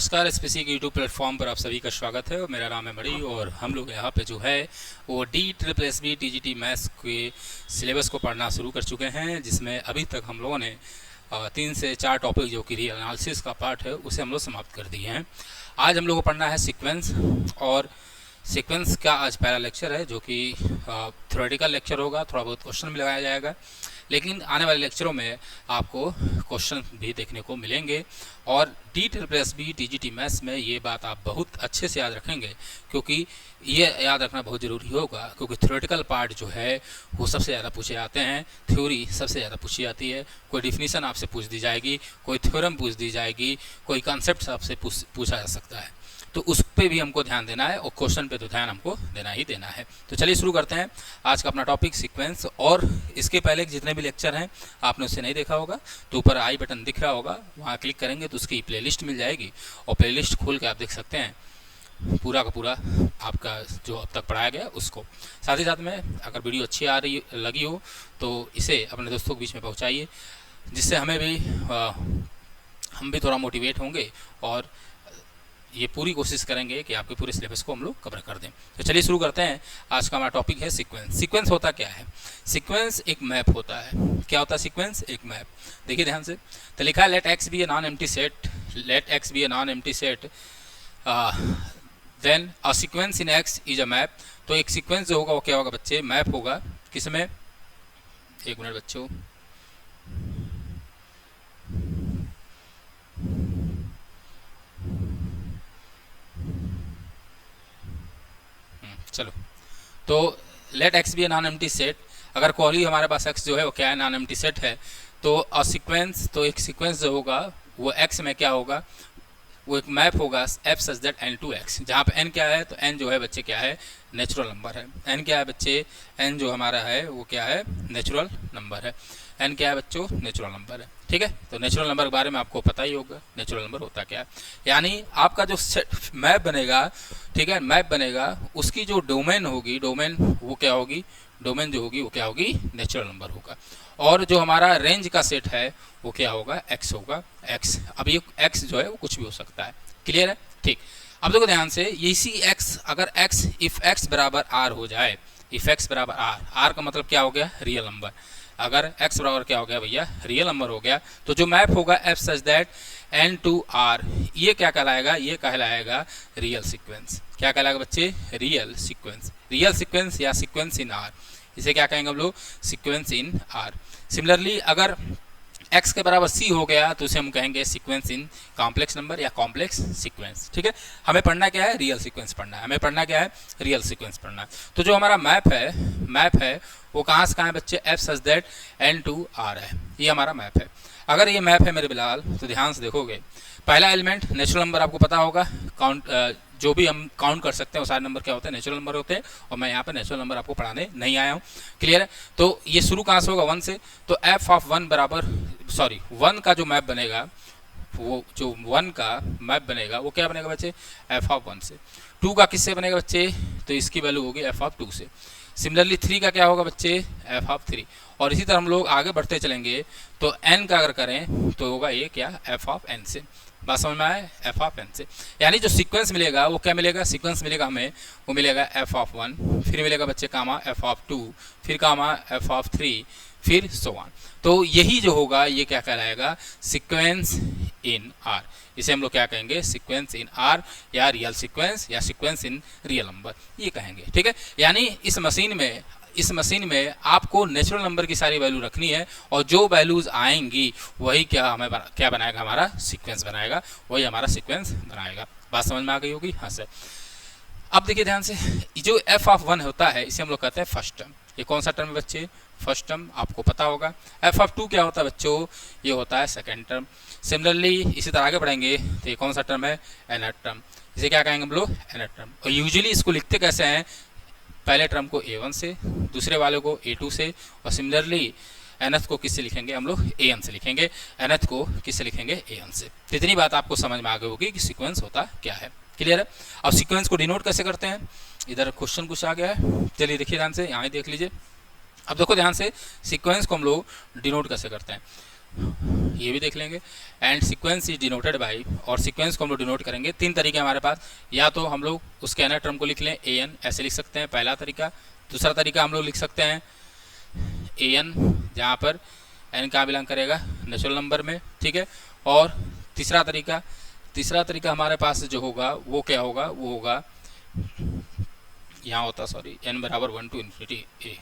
नमस्कार, एसपीसी के YouTube platform पर आप सभी का स्वागत है और मेरा नाम है मणि और हम लोग यहाँ पे जो है वो DSSB TGT मैथ्स के सिलेबस को पढ़ना शुरू कर चुके हैं, जिसमें अभी तक हम लोगों ने 3 से 4 टॉपिक जो कि रियल एनालिसिस का पार्ट है उसे हम लोग समाप्त कर दिए हैं। आज हम लोग को पढ़ना है सीक्वेंस, और सीक्वेंस का आज पहला लेक्चर है जो कि थ्योरेटिकल लेक्चर होगा। थोड़ा बहुत क्वेश्चन भी लगाया जाएगा, लेकिन आने वाले लेक्चरों में आपको क्वेश्चन भी देखने को मिलेंगे। और DSSB TGT मैथ्स में ये बात आप बहुत अच्छे से याद रखेंगे, क्योंकि ये याद रखना बहुत ज़रूरी होगा, क्योंकि थ्योरेटिकल पार्ट जो है वो सबसे ज़्यादा पूछे जाते हैं, थ्योरी सबसे ज़्यादा पूछी जाती है। कोई डिफिनीशन आपसे पूछ दी जाएगी, कोई थ्योरम पूछ दी जाएगी, कोई कॉन्सेप्ट आपसे पूछा जा सकता है, तो उस पर भी हमको ध्यान देना है और क्वेश्चन पे तो ध्यान हमको देना ही देना है। तो चलिए शुरू करते हैं आज का अपना टॉपिक सीक्वेंस। और इसके पहले जितने भी लेक्चर हैं आपने उससे नहीं देखा होगा तो ऊपर आई बटन दिख रहा होगा, वहाँ क्लिक करेंगे तो उसकी प्लेलिस्ट मिल जाएगी और प्लेलिस्ट खोल के आप देख सकते हैं पूरा का पूरा आपका जो अब तक पढ़ाया गया उसको। साथ ही साथ में अगर वीडियो अच्छी आ रही लगी हो तो इसे अपने दोस्तों के बीच में पहुँचाइए, जिससे हमें भी हम भी थोड़ा मोटिवेट होंगे और ये पूरी कोशिश करेंगे कि आपके पूरे सिलेबस को हम लोग कवर कर दें। तो चलिए शुरू करते हैं। आज का हमारा टॉपिक है सीक्वेंस। सीक्वेंस होता क्या है? सीक्वेंस एक मैप होता है। क्या होता है सीक्वेंस? एक मैप। देखिए ध्यान से, तो लिखा है let x be a non empty set, let x be a non empty set then a sequence in x is a map. तो एक सीक्वेंस जो होगा वो क्या होगा बच्चे? मैप होगा। किसमें? एक मिनट बच्चों, चलो। तो let x be a non empty set, अगर कोई हमारे पास एक्स जो है वो क्या है? नॉन एम्प्टी सेट है। तो अ सीक्वेंस, तो एक सीक्वेंस जो होगा वो एक्स में क्या होगा? वो एक मैप होगा f such that N to x, जहाँ पे एन क्या है? तो एन जो है बच्चे क्या है? नेचुरल नंबर है। एन क्या है बच्चे? एन जो हमारा है वो क्या है? नेचुरल नंबर है। एन क्या है बच्चों? नेचुरल नंबर है। ठीक है, तो नेचुरल नंबर के बारे में आपको पता ही होगा नेचुरल नंबर होता क्या है। यानी आपका जो मैप बनेगा, ठीक है, मैप बनेगा, उसकी जो डोमेन होगी, डोमेन वो क्या होगी? डोमेन जो होगी वो क्या होगी? नेचुरल नंबर होगा। और जो हमारा रेंज का सेट है वो क्या होगा? एक्स होगा। एक्स, अब ये एक्स जो है वो कुछ भी हो सकता है। क्लियर है? ठीक। अब देखो ध्यान से, इसी एक्स, अगर एक्स इफ एक्स बराबर आर हो जाए, इफ एक्स बराबर आर, आर का मतलब क्या हो गया? Real number. अगर एक्स बराबर क्या हो गया भैया? रियल नंबर हो गया, तो जो मैप होगा f such that N to R, ये क्या कहलाएगा? ये कहलाएगा रियल सीक्वेंस। क्या कहलाएगा बच्चे? Real sequence. रियल सीक्वेंस या सीक्वेंस इन आर, इसे क्या कहेंगे हम लोग? Sequence in are. सिमिलरली अगर x के बराबर c हो गया तो उसे हम कहेंगे सीक्वेंस इन कॉम्प्लेक्स नंबर या कॉम्प्लेक्स सीक्वेंस। ठीक है, हमें पढ़ना क्या है? रियल सीक्वेंस पढ़ना है। हमें पढ़ना क्या है? रियल सीक्वेंस पढ़ना है। तो जो हमारा मैप है वो कहाँ से कहाँ है बच्चे? F such that N to R है, ये हमारा मैप है। अगर ये मैप है मेरे बिलाल, तो ध्यान से देखोगे, पहला एलिमेंट नेचुरल नंबर आपको पता होगा, काउंट जो भी हम काउंट कर सकते हैं वो सारे नंबर क्या होते हैं? नेचुरल नंबर होते हैं। और मैं यहाँ पे नेचुरल नंबर आपको पढ़ाने नहीं आया हूँ। क्लियर है? तो ये शुरू कहाँ से होगा? 1 से। तो एफ ऑफ 1 बराबर, सॉरी 1 का जो मैप बनेगा, वो जो 1 का मैप बनेगा वो क्या बनेगा बच्चे? एफ ऑफ 1 से। 2 का किससे बनेगा बच्चे? तो इसकी वैल्यू होगी एफ ऑफ 2 से। सिमिलरली 3 का क्या होगा बच्चे? F of 3। और इसी तरह हम लोग आगे बढ़ते चलेंगे, तो n का अगर करें तो होगा ये क्या? एफ ऑफ n से। बात समझ में आए? एफ ऑफ n से। यानी जो सीक्वेंस मिलेगा वो क्या मिलेगा? सीक्वेंस मिलेगा हमें, वो मिलेगा एफ ऑफ 1, फिर मिलेगा बच्चे कामा एफ ऑफ 2, फिर कामा एफ ऑफ 3, फिर सो ऑन। तो यही जो होगा ये क्या कहलाएगा? Sequence in are. इसे हम लोग क्या कहेंगे? सीक्वेंस इन आर या रियल सीक्वेंस या सीक्वेंस इन रियल नंबर, ये कहेंगे। ठीक है, यानी इस मशीन में आपको नेचुरल नंबर की सारी वैल्यू रखनी है, और जो वैल्यूज आएंगी वही क्या हमें क्या बनाएगा? हमारा सीक्वेंस बनाएगा, वही हमारा सीक्वेंस बनाएगा। बात समझ में आ गई होगी? हाँ सर। अब देखिए ध्यान से, जो एफ ऑफ 1 होता है इसे हम लोग कहते हैं फर्स्ट टर्म। ये कौन सा टर्म है बच्चे? फर्स्ट टर्म, आपको पता होगा। एफ ऑफ 2 क्या होता है बच्चों? ये होता है सेकेंड टर्म। सिमिलरली इसी तरह आगे बढ़ेंगे तो ये कौन सा टर्म है? nth term. इसे क्या कहेंगे हम लोग? nth term. और यूजुअली इसको लिखते कैसे हैं? पहले टर्म को a1 से, दूसरे वाले को a2 से, और सिमिलरली nth को किससे लिखेंगे हम लोग? an से लिखेंगे। nth को किससे लिखेंगे? an से। तो इतनी बात आपको समझ में आ गई होगी कि सीक्वेंस होता क्या है। क्लियर है? अब सीक्वेंस को डिनोट कैसे करते हैं? इधर क्वेश्चन कुछ आ गया है, चलिए देखिए ध्यान से, यहाँ ही देख लीजिए। अब देखो ध्यान से, सीक्वेंस को हम लोग डिनोट कैसे करते हैं। ये भी देख लेंगे। And sequence is denoted by, और सीक्वेंस को हम लोग डिनोट करेंगे 3 तरीके हमारे पास, या तो हम लोग उसके एनर टर्म को लिख लें an, ऐसे लिख सकते हैं पहला तरीका। दूसरा तरीका हम लोग लिख सकते हैं an, जहाँ पर n कहाँ बिलोंग करेगा, नेचुरल नंबर में, ठीक है। और तीसरा तरीका हमारे पास जो होगा वो क्या होगा, वो होगा यहाँ होता, सॉरी, n बराबर 1 टू इन्फिनिटी a,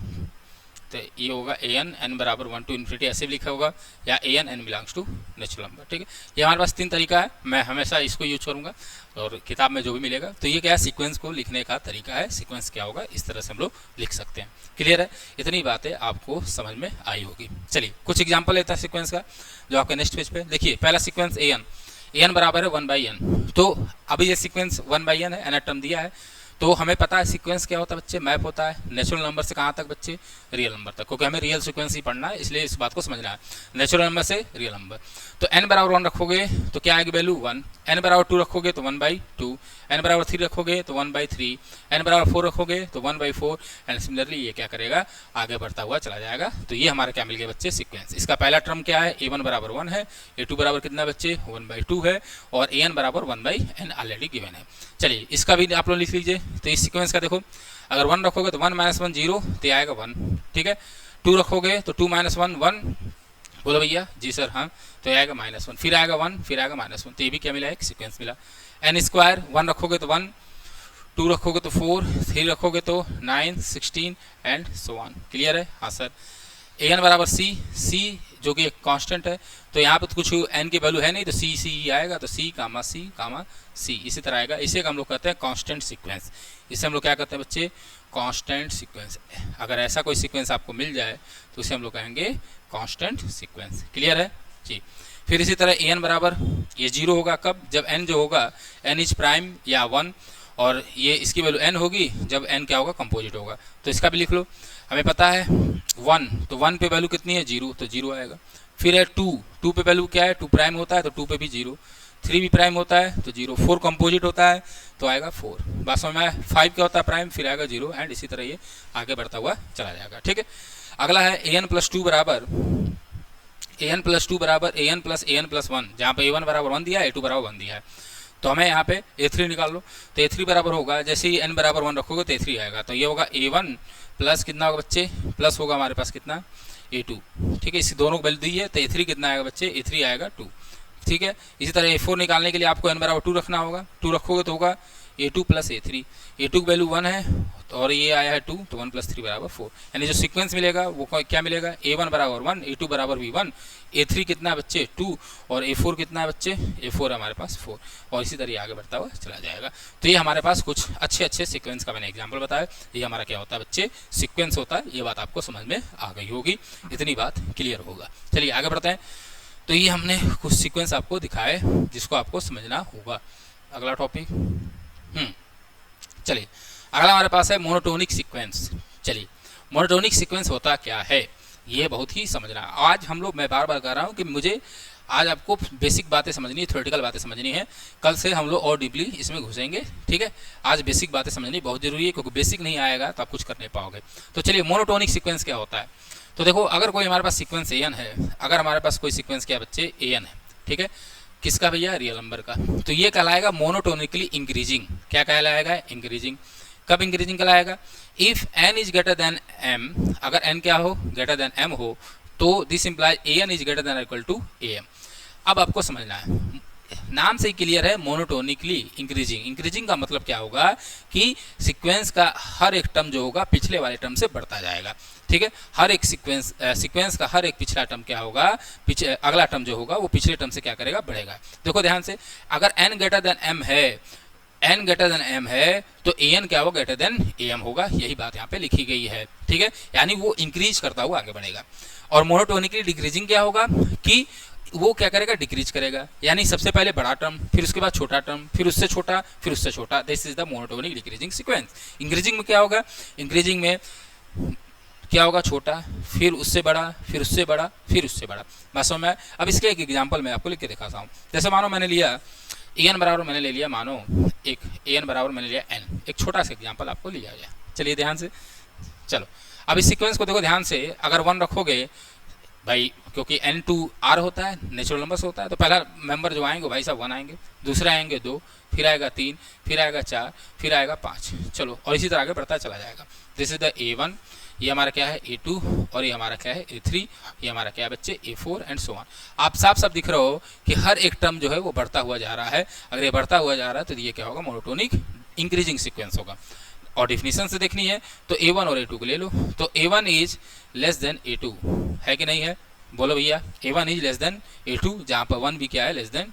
तो ये होगा an n बराबर 1 टू इन्फिनिटी, ऐसे भी लिखा होगा, या an n belongs to natural number, ठीक है। ये हमारे पास 3 तरीका है, मैं हमेशा इसको यूज करूँगा और किताब में जो भी मिलेगा। तो ये क्या है, सीक्वेंस को लिखने का तरीका है। सीक्वेंस क्या होगा, इस तरह से हम लोग लिख सकते हैं। क्लियर है, इतनी बातें आपको समझ में आई होगी। चलिए कुछ एग्जाम्पल लेता है सीक्वेंस का, जो आपके नेक्स्ट पेज पे देखिए। पहला सीक्वेंस an बराबर है 1/n, तो अभी ये सीक्वेंस 1/n है, एनर टर्म दिया है, तो हमें पता है सीक्वेंस क्या होता है बच्चे, मैप होता है नेचुरल नंबर से कहाँ तक बच्चे, रियल नंबर तक, क्योंकि हमें रियल सीक्वेंस ही पढ़ना है, इसलिए इस बात को समझना है, नेचुरल नंबर से रियल नंबर। तो n बराबर 1 रखोगे तो क्या आएगी वैल्यू 1, n बराबर 2 रखोगे तो 1/2, n बराबर 3 रखोगे तो 1/3, n बराबर 4 रखोगे तो 1/4, एंड सिमिलरली ये क्या करेगा, आगे बढ़ता हुआ चला जाएगा। तो ये हमारा क्या मिल गया बच्चे, सीक्वेंस। इसका पहला टर्म क्या है, a1 बराबर 1 है, a2 बराबर कितना बच्चे 1/2 है, और an बराबर 1/n ऑलरेडी गिवन है। चलिए इसका भी आप लोग लिख लीजिए। तो इस सीक्वेंस का देखो, अगर 1 रखोगे तो 1 - 1 0, तो आएगा 1, ठीक है। 2 रखोगे तो 2 - 1 1, बोलो भैया जी सर, हाँ, तो आएगा -1, फिर आएगा 1, फिर आएगा -1, तो ये भी क्या मिला, एक सीक्वेंस मिला। n स्क्वायर 1 रखोगे तो 1, 2 रखोगे तो 4, 3 रखोगे तो 9, 16 एंड सो ऑन। क्लियर है, हाँ सर। an बराबर c जो कि एक कांस्टेंट है, तो यहाँ पे तो कुछ n की वैल्यू है नहीं, तो c ही आएगा, तो c, c इसी तरह आएगा। इसे हम लोग कहते हैं कांस्टेंट सीक्वेंस। इसे हम लोग क्या कहते हैं बच्चे, कांस्टेंट सीक्वेंस। अगर ऐसा कोई सीक्वेंस आपको मिल जाए तो उसे हम लोग कहेंगे कांस्टेंट सीक्वेंस। क्लियर है जी। फिर इसी तरह an बराबर, ये 0 होगा कब, जब n जो होगा n इज प्राइम या 1, और ये इसकी वैल्यू n होगी जब n क्या होगा, कंपोजिट होगा। तो इसका भी लिख लो, हमें पता है 1, तो 1 पे वैल्यू कितनी है 0, तो 0 आएगा। फिर है 2 पे वैल्यू क्या है, 2 प्राइम होता है, तो 2 पे भी 0, 3 भी प्राइम होता है तो 0, 4 कंपोजिट होता है तो आएगा 4, बस में 5 क्या होता है प्राइम, फिर आएगा 0, एंड इसी तरह ये आगे बढ़ता हुआ चला जाएगा। ठीक है, अगला है an + 2 बराबर an + an+1, जहाँ पे a1 बराबर 1 दिया है, a2 बराबर 1 दिया है, तो हमें यहाँ पे a3 निकाल लो। तो a3 बराबर होगा, जैसे ही n बराबर 1 रखोगे तो a3 आएगा, तो ये होगा a1 प्लस कितना होगा बच्चे, प्लस होगा हमारे पास कितना a2। ठीक है, इसी दोनों को वैल्यू दी है, तो a3 कितना आएगा बच्चे, a3 आएगा 2। ठीक है, इसी तरह a4 निकालने के लिए आपको n बराबर 2 रखना होगा, 2 रखोगे तो होगा a2 + a3, a2 की वैल्यू 1 है और ये आया है 2, तो 1 + 3 बराबर 4, यानी जो सीक्वेंस मिलेगा वो क्या मिलेगा, a1 बराबर 1, a2 बराबर भी 1, a3 कितना है बच्चे 2, और a4 कितना है बच्चे, a4 हमारे पास 4, और इसी तरह आगे बढ़ता हुआ चला जाएगा। तो ये हमारे पास कुछ अच्छे सीक्वेंस का मैंने एग्जाम्पल बताया, ये हमारा क्या होता है बच्चे, सीक्वेंस होता है। ये बात आपको समझ में आ गई होगी, इतनी बात क्लियर होगा। चलिए आगे बढ़ते हैं। तो ये हमने कुछ सीक्वेंस आपको दिखाए जिसको आपको समझना होगा। अगला टॉपिक, चलिए अगला हमारे पास है मोनोटोनिक सीक्वेंस। चलिए मोनोटोनिक सीक्वेंस होता क्या है, ये बहुत ही समझना। आज हम लोग, मैं बार बार कह रहा हूँ कि मुझे आज आपको बेसिक बातें समझनी है, थ्योरेटिकल बातें समझनी है, कल से हम लोग और डीपली इसमें घुसेंगे। ठीक है, आज बेसिक बातें समझनी बहुत जरूरी है, क्योंकि बेसिक नहीं आएगा तो आप कुछ कर नहीं पाओगे। तो चलिए मोनोटोनिक सीक्वेंस क्या होता है। तो देखो, अगर कोई हमारे पास सीक्वेंस an है, अगर हमारे पास कोई सीक्वेंस क्या बच्चे an है, ठीक है, किसका भैया, रियल नंबर का, तो ये कहलाएगा मोनोटोनिकली इंक्रीजिंग। क्या कहलाएगा, इंक्रीजिंग। कब इंक्रीजिंग कहलाएगा, if n is greater then m, अगर n क्या हो, ग्रेटर देन m हो, तो this implies an is greater than equal to am। अब आपको समझना है, नाम से ही क्लियर है, मोनोटोनिकली इंक्रीजिंग। इंक्रीजिंग का मतलब क्या होगा कि सीक्वेंस का हर एक टर्म जो होगा पिछले वाले टर्म से बढ़ता जाएगा। ठीक है, हर एक सीक्वेंस का हर एक पिछला टर्म क्या होगा, अगला टर्म जो होगा वो पिछले टर्म से क्या करेगा, बढ़ेगा। देखो ध्यान से, अगर n ग्रेटर देन m है, तो an क्या होगा, ग्रेटर देन am होगा। यही बात यहाँ पे लिखी गई है। ठीक है, यानी वो इंक्रीज करता हुआ आगे बढ़ेगा। और मोनोटोनिकली डिक्रीजिंग क्या होगा कि वो क्या करेगा, डिक्रीज करेगा, यानी सबसे पहले बड़ा टर्म, फिर उसके बाद छोटा टर्म, फिर उससे छोटा, फिर उससे छोटा। This is the monotonic decreasing sequence. Increasing में क्या होगा, इंक्रीजिंग में क्या होगा, छोटा, फिर उससे बड़ा, फिर उससे बड़ा, फिर उससे बड़ा। वास्तव में अब इसके एक एग्जांपल मैं आपको लिख के दिखाता हूँ। जैसे मानो मैंने लिया an बराबर, मैंने ले लिया, मानो एक an बराबर मैंने लिया n, एक छोटा सा एग्जांपल आपको लिया गया। चलिए ध्यान से, चलो अब इस सीक्वेंस को देखो ध्यान से, अगर 1 रखोगे भाई क्योंकि n टू r होता है, नेचुरल नंबर्स होता है, तो पहला मेंबर जो आएंगे भाई साहब 1 आएंगे, दूसरे आएंगे 2, फिर आएगा 3, फिर आएगा 4, फिर आएगा 5, चलो और इसी तरह आगे बढ़ता चला जाएगा। दिस इज द A1, ये हमारा क्या है A2, और ये हमारा क्या है A3, ये हमारा क्या है बच्चे A4 एंड सो ऑन। आप साफ साफ दिख रहे हो कि हर एक टर्म जो है वो बढ़ता हुआ जा रहा है। अगर ये बढ़ता हुआ जा रहा है तो ये क्या होगा, मोनोटोनिक इंक्रीजिंग सीक्वेंस होगा। और डिफिनीशन से देखनी है तो A1 और A2 को ले लो, तो A1 is less then A2 है कि नहीं है, बोलो भैया। A1 is less then A2, जहाँ पर 1 भी क्या है, लेस देन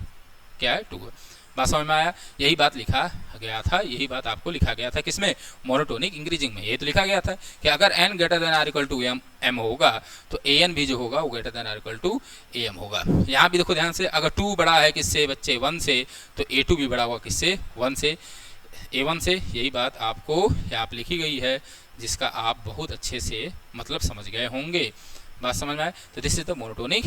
क्या है 2 है। बात समझ में आया? यही बात लिखा गया था, यही बात आपको लिखा गया था किसमें, मोनोटोनिक इंक्रीजिंग में। ये तो लिखा गया था कि अगर n greater than or equal to m होगा तो an भी जो होगा वो greater than or equal to am होगा। यहाँ भी देखो ध्यान से, अगर 2 बड़ा है किससे बच्चे, 1 से, तो A2 भी बड़ा होगा किससे, 1 से, A1 से। यही बात आपको यहाँ पर लिखी गई है, जिसका आप बहुत अच्छे से मतलब समझ गए होंगे। बात समझ में आए? तो दिस इज द मोनोटोनिक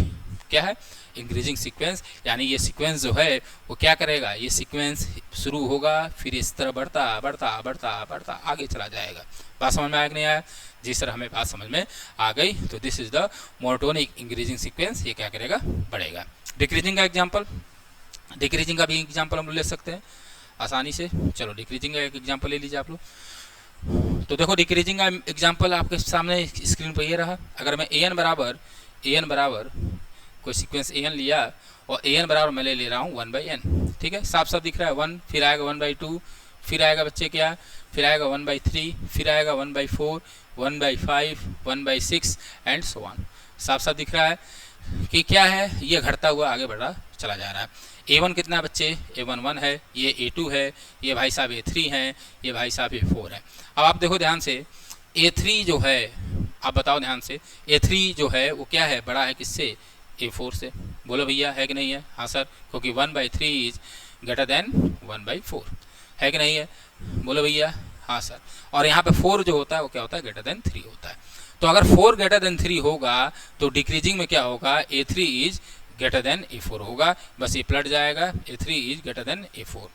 क्या है, इंक्रीजिंग सीक्वेंस। यानी ये सीक्वेंस जो है वो क्या करेगा, ये सीक्वेंस शुरू होगा, फिर इस तरह बढ़ता बढ़ता बढ़ता बढ़ता आगे चला जाएगा। बात समझ में आया कि नहीं आया? जी सर, हमें बात समझ में आ गई। तो this is the monotonic increasing sequence, ये क्या करेगा, बढ़ेगा। डिक्रीजिंग का एग्जाम्पल, डिक्रीजिंग का भी एग्जाम्पल हम ले सकते हैं आसानी से। चलो डिक्रीजिंग का एक एग्जाम्पल ले लीजिए आप लोग। तो देखो डिक्रीजिंग का एग्जाम्पल आपके सामने स्क्रीन पर ये रहा। अगर मैं an बराबर कोई सीक्वेंस an लिया और an बराबर मैं ले रहा हूँ 1/n, ठीक है, साफ साफ दिख रहा है 1, फिर आएगा 1/2, फिर आएगा बच्चे क्या, फिर आएगा 1/3, फिर आएगा 1/4, 1/5, 1/6 एंड सो ऑन। साफ साफ दिख रहा है कि क्या है, ये घटता हुआ आगे बढ़ा चला जा रहा है। A1 कितना बच्चे, A1 1 है, ये A2 है, ये भाई साहब A3 हैं, ये भाई साहब A4 है। अब आप देखो ध्यान से, A3 जो है, आप बताओ ध्यान से, A3 जो है वो क्या है, बड़ा है किससे, A4 से। बोलो भैया है कि नहीं है? हाँ सर, क्योंकि 1/3 इज ग्रेटर देन 1/4 है कि नहीं है? बोलो भैया। हाँ सर। और यहाँ पे 4 जो होता है वो क्या होता है, ग्रेटर देन 3 होता है। तो अगर 4 ग्रेटर देन 3 होगा तो डिक्रीजिंग में क्या होगा, A3 is greater then A4 होगा। बस ये पलट जाएगा, A3 is greater then A4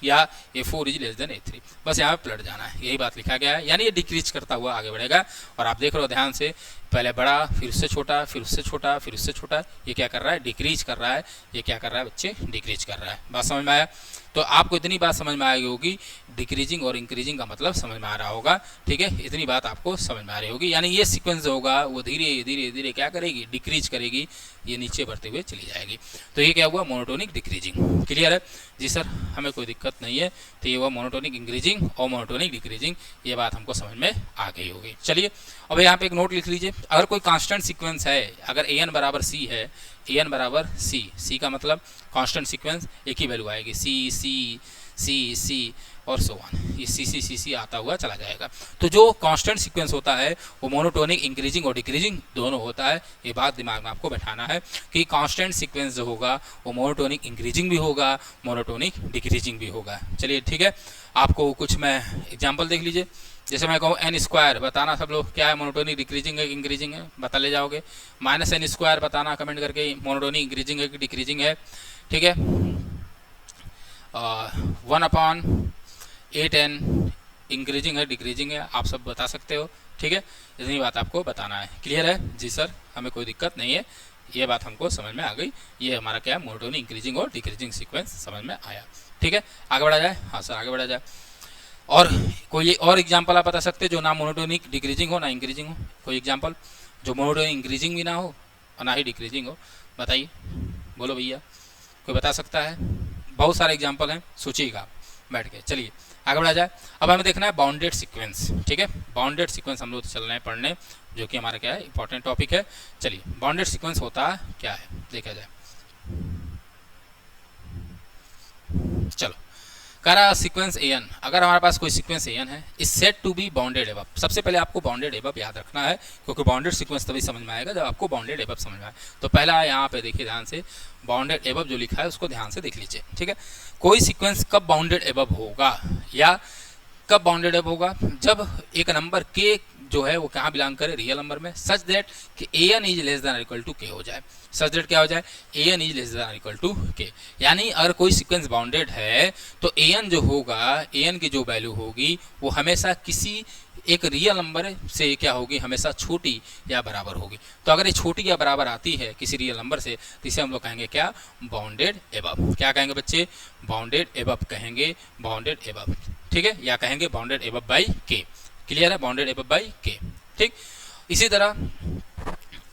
या A4 is less then A3, बस यहाँ पे पलट जाना है। यही बात लिखा गया है, यानी ये डिक्रीज करता हुआ आगे बढ़ेगा। और आप देख रहे हो ध्यान से, पहले बड़ा, फिर उससे छोटा, फिर उससे छोटा, फिर उससे छोटा, ये क्या कर रहा है, डिक्रीज कर रहा है। ये क्या कर रहा है बच्चे, डिक्रीज कर रहा है। बात समझ में आया? तो आपको इतनी बात समझ में आई होगी, डिक्रीजिंग और इंक्रीजिंग का मतलब समझ में आ रहा होगा, ठीक है, इतनी बात आपको समझ में आ रही होगी। यानी ये सीक्वेंस होगा वो धीरे धीरे धीरे क्या करेगी, डिक्रीज करेगी, ये नीचे बढ़ते हुए चली जाएगी। तो ये क्या हुआ, मोनोटोनिक डिक्रीजिंग। क्लियर है? जी सर, हमें कोई दिक्कत नहीं है। तो ये हुआ मोनोटोनिक इंक्रीजिंग और मोनोटोनिक डिक्रीजिंग, ये बात हमको समझ में आ गई होगी। चलिए अब यहाँ पे एक नोट लिख लीजिए। अगर कोई कांस्टेंट सीक्वेंस है, अगर an बराबर c है, an बराबर c का मतलब कांस्टेंट सीक्वेंस, एक ही वैल्यू आएगी, c और सो ऑन, ये c आता हुआ चला जाएगा। तो जो कांस्टेंट सीक्वेंस होता है वो मोनोटोनिक इंक्रीजिंग और डिक्रीजिंग दोनों होता है। ये बात दिमाग में आपको बैठाना है कि कांस्टेंट सीक्वेंस जो होगा वो मोनोटोनिक इंक्रीजिंग भी होगा, मोनोटोनिक डिक्रीजिंग भी होगा। चलिए ठीक है, आपको कुछ मैं एग्जाम्पल देख लीजिए। जैसे मैं कहूँ n² बताना, सब लोग क्या है, मोनोटोनिक डिक्रीजिंग है कि इंक्रीजिंग है, बता ले जाओगे। -n² बताना कमेंट करके, मोनोटोनिक इंक्रीजिंग है कि डिक्रीजिंग है, ठीक है। 1/8n इंक्रीजिंग है डिक्रीजिंग है, आप सब बता सकते हो, ठीक है। इतनी बात आपको बताना है। क्लियर है? जी सर, हमें कोई दिक्कत नहीं है, ये बात हमको समझ में आ गई। ये हमारा क्या है, मोनोटोनिक इंक्रीजिंग और डिक्रीजिंग सीक्वेंस समझ में आया, ठीक है। आगे बढ़ा जाए? हाँ सर, आगे बढ़ा जाए। और कोई और एग्जांपल आप बता सकते हैं जो ना मोनोटोनिक डिक्रीजिंग हो ना इंक्रीजिंग हो? कोई एग्जांपल जो मोनोटोनिक इंक्रीजिंग भी ना हो और ना ही डिक्रीजिंग हो, बताइए, बोलो भैया, कोई बता सकता है? बहुत सारे एग्जांपल हैं, सोचिएगा बैठ के। चलिए आगे बढ़ा जाए। अब हमें देखना है बाउंडेड सीक्वेंस, ठीक है। बाउंडेड सीक्वेंस हम लोग चल रहे हैं पढ़ने, जो कि हमारा क्या है, इंपॉर्टेंट टॉपिक है। चलिए, बाउंडेड सीक्वेंस होता क्या है देखा जाए। चलो, कह रहा सीक्वेंस an, अगर हमारे पास कोई सीक्वेंस an है, is set to be bounded above. सबसे पहले आपको बाउंडेड एबव याद रखना है, क्योंकि बाउंडेड सीक्वेंस तभी समझ में आएगा जब आपको बाउंडेड एबव समझ में आए। तो पहला यहाँ पे देखिए ध्यान से, बाउंडेड एबव जो लिखा है उसको ध्यान से देख लीजिए, ठीक है। कोई सीक्वेंस कब बाउंडेड एबव होगा या कब बाउंडेड एबव होगा, जब एक नंबर k जो है वो कहाँ बिलोंग करे, रियल नंबर में, सच दैट कि an is less than equal to k हो जाए। सच दैट क्या हो जाए, an is less than equal to k। यानी अगर कोई सीक्वेंस बाउंडेड है तो an जो होगा, an की जो वैल्यू होगी वो हमेशा किसी एक रियल नंबर से क्या होगी, हमेशा छोटी या बराबर होगी। तो अगर ये छोटी या बराबर आती है किसी रियल नंबर से तो इसे हम लोग कहेंगे क्या, बाउंडेड एबव। क्या कहेंगे बच्चे, बाउंडेड एबव कहेंगे, बाउंडेड एबव, ठीक है, या कहेंगे बाउंडेड एबव बाई के। क्लियर है, बाउंडेड एबव बाई के, ठीक। इसी तरह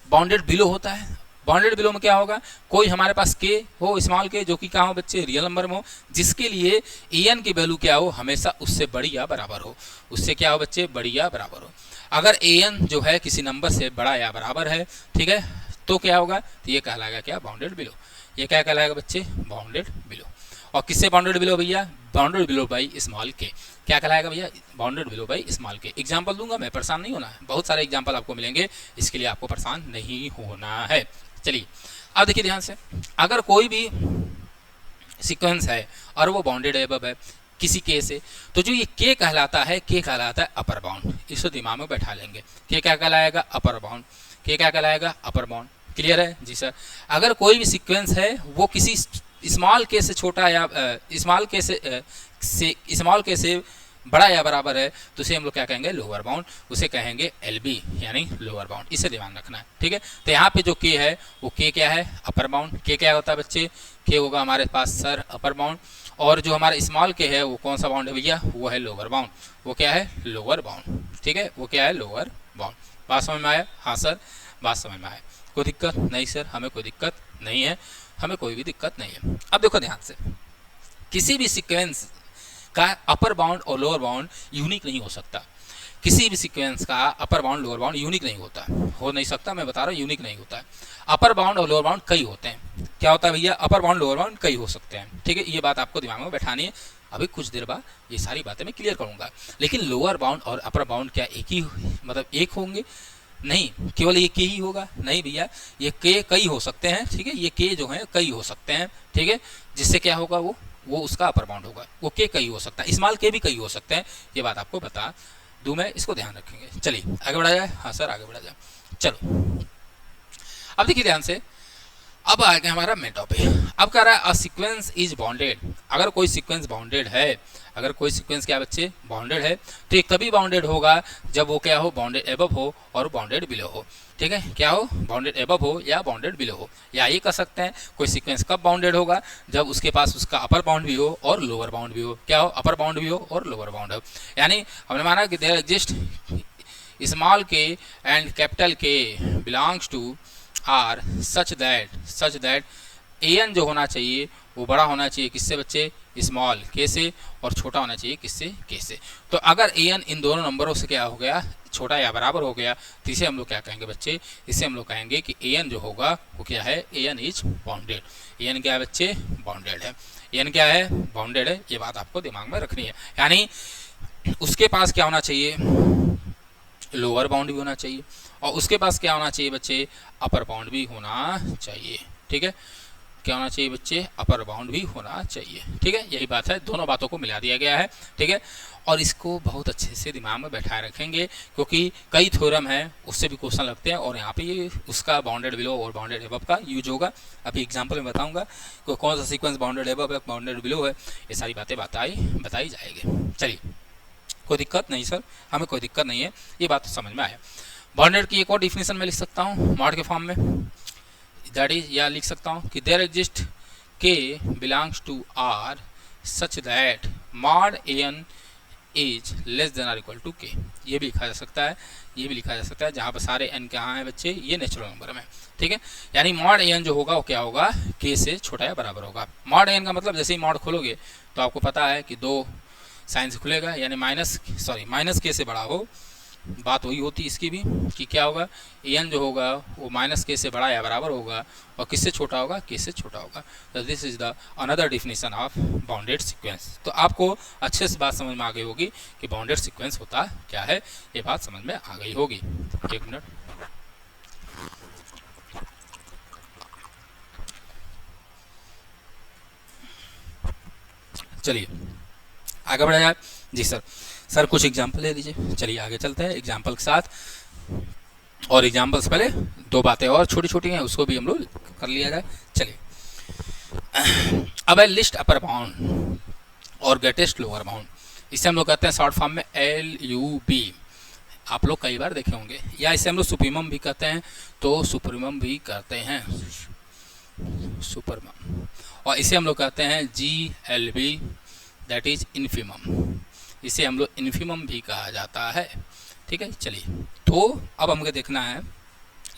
बाउंडेड बिलो होता है। बाउंडेड बिलो में क्या होगा, कोई हमारे पास के हो, स्मॉल के, जो कि कहाँ हो बच्चे, रियल नंबर में हो, जिसके लिए एन की वैल्यू क्या हो, हमेशा उससे बड़ी या बराबर हो, उससे क्या हो बच्चे, बड़ी या बराबर हो। अगर एन जो है किसी नंबर से बड़ा या बराबर है, ठीक है, तो क्या होगा, तो ये कहलाएगा क्या, बाउंडेड बिलो। ये क्या कहलाएगा बच्चे, बाउंडेड बिलो। और किससे बाउंडेड बिलो भैया, बाउंडेड बिलो बाई स्मॉल के। क्या कहलाएगा भैया, बाउंडेड बिलो बाई स्मॉल के। एग्जाम्पल दूंगा मैं, परेशान नहीं होना है, बहुत सारे एग्जाम्पल आपको मिलेंगे, इसके लिए आपको परेशान नहीं होना है। चलिए अब देखिए ध्यान से, अगर कोई भी सीक्वेंस है और वो बाउंडेड एबव है किसी के से, तो जो ये के कहलाता है, के कहलाता है अपर बाउंड। इसको दिमाग में बैठा लेंगे, के क्या कहलाएगा, अपर बाउंड। के क्या कहलाएगा, अपर बाउंड। क्लियर है जी सर। अगर कोई भी सीक्वेंस है वो किसी स्मॉल के से छोटा या स्मॉल के से बड़ा या बराबर है, तो उसे हम लोग क्या कहेंगे, लोअर बाउंड। उसे कहेंगे एलबी, यानी लोअर बाउंड। इसे ध्यान रखना है, ठीक है। तो यहाँ पे जो के है वो के क्या है, अपर बाउंड। के क्या होता है बच्चे, के होगा हमारे पास सर अपर बाउंड। और जो हमारा स्मॉल के है वो कौन सा बाउंड है भैया, वो है लोअर बाउंड। वो क्या है, लोअर बाउंड, ठीक है, वो क्या है, लोअर बाउंड। बात समझ में आया, हाँ सर, बात समझ में आया। कोई दिक्कत नहीं सर, हमें कोई दिक्कत नहीं है, हमें कोई भी दिक्कत नहीं है। अब देखो ध्यान से, किसी भी सीक्वेंस का अपर बाउंड और लोअर बाउंड यूनिक नहीं हो सकता। किसी भी सीक्वेंस का upper bound lower bound unique नहीं होता, हो नहीं सकता, मैं बता रहा हूँ यूनिक नहीं होता है। अपर बाउंड और लोअर बाउंड कई होते हैं। क्या होता है भैया, अपर बाउंड लोअर बाउंड कई हो सकते हैं, ठीक है। ये बात आपको दिमाग में बैठानी है। अभी कुछ देर बाद ये सारी बातें मैं क्लियर करूंगा। लेकिन लोअर बाउंड और अपर बाउंड क्या एक ही, मतलब एक होंगे, नहीं, केवल ये के ही होगा, नहीं भैया, ये के कई हो सकते हैं, ठीक है। ये के जो है कई हो सकते हैं, ठीक है। जिससे क्या होगा, वो उसका अपर बाउंड होगा। वो के कई हो सकता है, स्मॉल के भी कई हो सकते हैं। ये बात आपको बता दूं मैं, इसको ध्यान रखेंगे। चलिए आगे बढ़ा जाए, हाँ सर आगे बढ़ा जाए। चलो अब देखिए ध्यान से, अब आ गया हमारा मेन टॉपिक। अब कह रहा है अ सीक्वेंस इज बाउंडेड। अगर कोई सीक्वेंस बाउंडेड है, अगर कोई सीक्वेंस क्या बच्चे, बाउंडेड है, तो ये तभी बाउंडेड होगा जब वो क्या हो, बाउंडेड एबव हो और बाउंडेड बिलो हो, ठीक है। क्या हो, बाउंडेड एबव हो या बाउंडेड बिलो हो। या ये कह सकते हैं कोई सीक्वेंस कब बाउंडेड होगा, जब उसके पास उसका अपर बाउंड भी हो और लोअर बाउंड भी हो। क्या हो, अपर बाउंड भी हो और लोअर बाउंड हो। यानी हमने माना कि there exist small k and capital k belongs to R such that n जो होना चाहिए वो बड़ा होना चाहिए किससे बच्चे, स्मॉल के से, और छोटा होना चाहिए किससे, के से। तो अगर एन इन दोनों नंबरों से क्या हो गया, छोटा या बराबर हो गया, तो इसे हम लोग क्या कहेंगे बच्चे, इसे हम लोग कहेंगे कि एन जो होगा वो क्या है, एन इज बाउंडेड। एन क्या है बच्चे, बाउंडेड है। एन क्या है, बाउंडेड है। ये बात आपको दिमाग में रखनी है। यानी उसके पास क्या होना चाहिए, लोअर बाउंड भी होना चाहिए, और उसके पास क्या होना चाहिए बच्चे, अपर बाउंड भी होना चाहिए, ठीक है। क्या होना चाहिए बच्चे, अपर बाउंड भी होना चाहिए, ठीक है। यही बात है, दोनों बातों को मिला दिया गया है, ठीक है। और इसको बहुत अच्छे से दिमाग में बैठाए रखेंगे, क्योंकि कई थ्योरम है उससे भी क्वेश्चन लगते हैं, और यहाँ पे ये उसका बाउंडेड बिलो और बाउंडेड एबव का यूज होगा। अभी एग्जाम्पल में बताऊंगा कि कौन सा सीक्वेंस बाउंडेड एबव है, बाउंडेड बिलो है, ये सारी बातें बताई जाएगी। चलिए कोई दिक्कत नहीं सर, हमें कोई दिक्कत नहीं है, ये बात तो समझ में आया। बाउंडेड की एक और डिफिनेशन में लिख सकता हूँ मॉड के फॉर्म में, दैट इज, या लिख सकता हूँ कि there exist k belongs to R such that mod n is less than or equal to k. ये भी लिखा जा सकता है, ये भी लिखा जा सकता है, जहाँ पर सारे एन कहाँ हैं बच्चे, ये नेचुरल नंबर में, ठीक है। यानी मॉड एन जो होगा वो क्या होगा, के से छोटा या बराबर होगा। मॉड एन का मतलब जैसे ही मॉड खोलोगे तो आपको पता है कि 2 साइन से खुलेगा, यानी माइनस के से बड़ा हो। बात वही होती है इसकी भी कि क्या होगा, एन जो होगा वो माइनस के से बड़ा या बराबर होगा, और किससे छोटा होगा, के से छोटा होगा। तो this is the another definition of bounded sequence. तो आपको अच्छे से बात समझ में आ गई होगी कि बाउंडेड सीक्वेंस होता क्या है, ये बात समझ में आ गई होगी। एक मिनट, चलिए आगे बढ़ा जाए। जी सर कुछ एग्जाम्पल ले लीजिए। चलिए आगे चलते हैं एग्जाम्पल के साथ, और एग्जाम्पल से पहले 2 बातें और छोटी छोटी हैं, उसको भी हम लोग कर लिया जाए। चलिए अब है लिस्ट अपर बाउंड और ग्रेटेस्ट लोअर बाउंड। इसे हम लोग कहते हैं शॉर्ट फॉर्म में LUB। आप लोग कई बार देखे होंगे, या इसे हम लोग सुप्रीमम भी कहते हैं, तो सुप्रीमम भी करते हैं, सुपरमम, और इसे हम लोग कहते हैं GLB, दैट इज इन्फीमम, इसे हम लोग इन्फीमम भी कहा जाता है। ठीक है, चलिए, तो अब हमको देखना है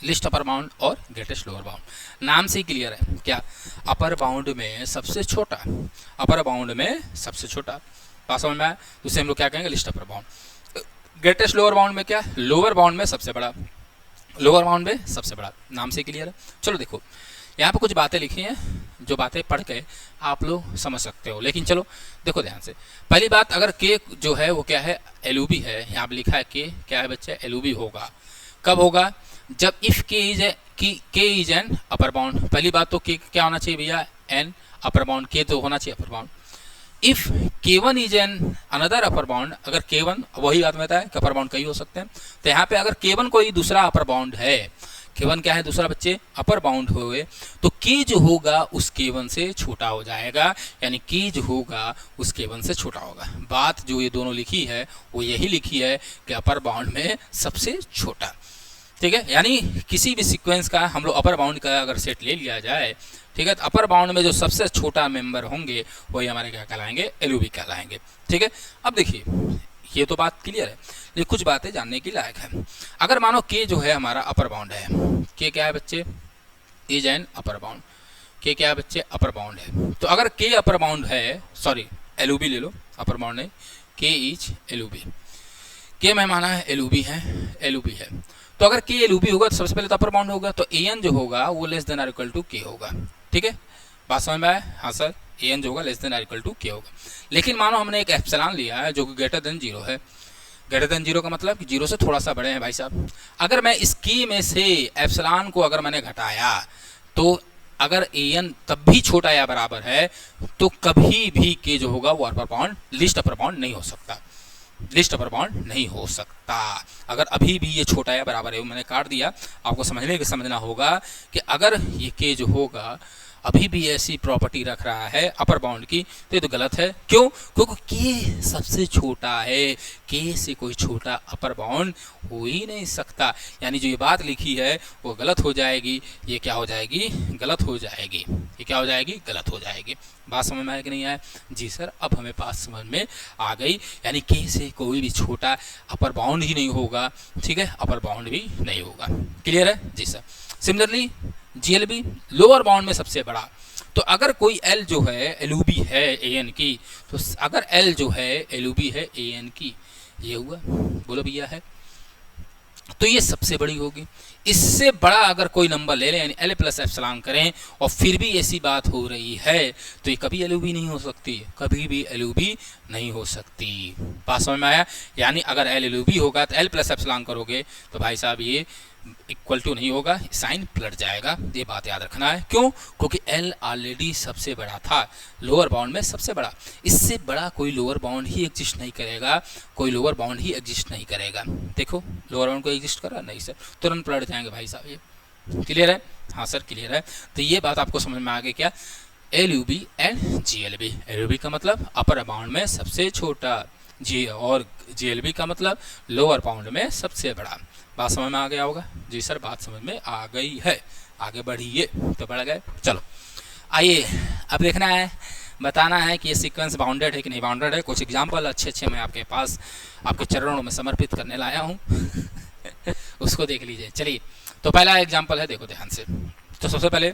लिस्ट अपर बाउंड और ग्रेटेस्ट लोअर बाउंड। नाम से ही क्लियर है क्या, अपर बाउंड में सबसे छोटा, अपर बाउंड में सबसे छोटा, बात समझ में आया, तो उसे हम लोग क्या कहेंगे, list upper bound. Greatest lower bound में क्या, लोअर बाउंड में सबसे बड़ा, लोअर बाउंड में सबसे बड़ा, नाम से क्लियर है। चलो देखो, यहाँ पे कुछ बातें लिखी हैं, जो बातें पढ़ के आप लोग समझ सकते हो, लेकिन चलो देखो ध्यान से। पहली बात, अगर के जो है वो क्या है, LUB है, यहाँ पे लिखा है के क्या है बच्चे, LUB होगा। कब होगा, जब इफ के इज एन अपर बाउंड। पहली बात तो के क्या होना चाहिए भैया, एन अपर बाउंड, के तो होना चाहिए upper bound. If K1 is an another upper bound, अगर K1, वही बात में है कि अपर बाउंड कई हो सकते हैं, तो यहाँ पे अगर K1 कोई दूसरा अपर बाउंड है, K1 क्या है दूसरा बच्चे, अपर बाउंड हुए, तो K जो होगा उस K1 से छोटा हो जाएगा, यानी K जो होगा उस K1 से छोटा होगा। बात जो ये दोनों लिखी है वो यही लिखी है कि अपर बाउंड में सबसे छोटा। ठीक है, यानी किसी भी सीक्वेंस का हम लोग अपर बाउंड का अगर सेट ले लिया जाए, ठीक है, तो अपर बाउंड में जो सबसे छोटा मेंबर होंगे वही हमारे क्या कहलाएंगे, LUB कहलाएंगे। ठीक है, अब देखिए ये तो बात क्लियर है, लेकिन कुछ बातें जानने की लायक है। अगर मानो के जो है हमारा अपर बाउंड है, के क्या है बच्चे, इज एन अपर बाउंड, के क्या है बच्चे, अपर बाउंड है। तो अगर के अपर बाउंड है, सॉरी LUB ले लो, अपर बाउंड नहीं, के इज LUB, के मैं माना है LUB है, LUB है, तो अगर के LUB होगा तो सबसे पहले तो अपर बाउंड होगा, तो AN जो होगा वो less than or equal to k होगा। ठीक है, बात समझ में आया, हाँ सर, AN जो होगा less than or equal to k होगा। लेकिन मानो हमने एक एप्सिलॉन लिया है जो कि ग्रेटर देन 0 है, ग्रेटर देन 0 का मतलब कि 0 से थोड़ा सा बड़े हैं भाई साहब। अगर मैं इस के में से एप्सिलॉन को अगर मैंने घटाया, तो अगर AN तब भी छोटा या बराबर है, तो कभी भी के जो होगा वो upper bound, list upper bound नहीं हो सकता, लिस्ट अपर बाउंड नहीं हो सकता। अगर अभी भी ये छोटा या बराबर है, वो मैंने काट दिया, आपको समझना होगा कि अगर ये के जो होगा अभी भी ऐसी प्रॉपर्टी रख रहा है अपर बाउंड की, तो ये तो गलत है। क्यों, क्योंकि के सबसे छोटा है, के से कोई छोटा अपर बाउंड हो ही नहीं सकता, यानी जो ये बात लिखी है वो गलत हो जाएगी, ये क्या हो जाएगी, गलत हो जाएगी, ये क्या हो जाएगी, गलत हो जाएगी। बात समझ में आया कि नहीं आया, जी सर, अब हमें बात समझ में आ गई, यानी के से कोई भी छोटा अपर बाउंड ही नहीं होगा। ठीक है, अपर बाउंड भी नहीं होगा, क्लियर है, जी sir. Similarly GLB lower bound में सबसे बड़ा, तो अगर कोई L जो है LUB है AN की, तो अगर L जो है LUB है AN की, ये हुआ, बोलो भैया है, तो ये सबसे बड़ी होगी। इससे बड़ा अगर कोई नंबर ले लें, यानी L प्लस एप्सिलॉन करें, और फिर भी ऐसी बात हो रही है, तो ये कभी LUB नहीं हो सकती, कभी भी LUB नहीं हो सकती। बात समझ में आया, यानी अगर L LUB होगा तो L प्लस एप्सिलॉन करोगे तो भाई साहब ये इक्वल टू नहीं होगा, साइन पलट जाएगा, ये बात याद रखना है। क्यों, क्योंकि L ऑलरेडी सबसे बड़ा था, लोअर बाउंड में सबसे बड़ा, इससे बड़ा कोई लोअर बाउंड ही एग्जिस्ट नहीं करेगा, कोई लोअर बाउंड ही एग्जिस्ट नहीं करेगा। देखो लोअर बाउंड को एग्जिस्ट कर रहा नहीं सर, तुरंत पलट जाएंगे भाई साहब, ये क्लियर है, हाँ सर क्लियर है। तो ये बात आपको समझ में आ गई क्या, LUB एंड GLB, LUB का मतलब अपर बाउंड में सबसे छोटा, और GLB का मतलब लोअर बाउंड में सबसे बड़ा। बात समझ में आ गया होगा, जी सर बात समझ में आ गई है, आगे बढ़िए, तो बढ़ गए। चलो आइए अब देखना है, बताना है कि ये सीक्वेंस बाउंडेड है कि नहीं बाउंडेड है। कुछ एग्जाम्पल अच्छे मैं आपके पास आपके चरणों में समर्पित करने लाया हूँ उसको देख लीजिए। चलिए, तो पहला एग्जाम्पल है, देखो ध्यान से। तो सबसे पहले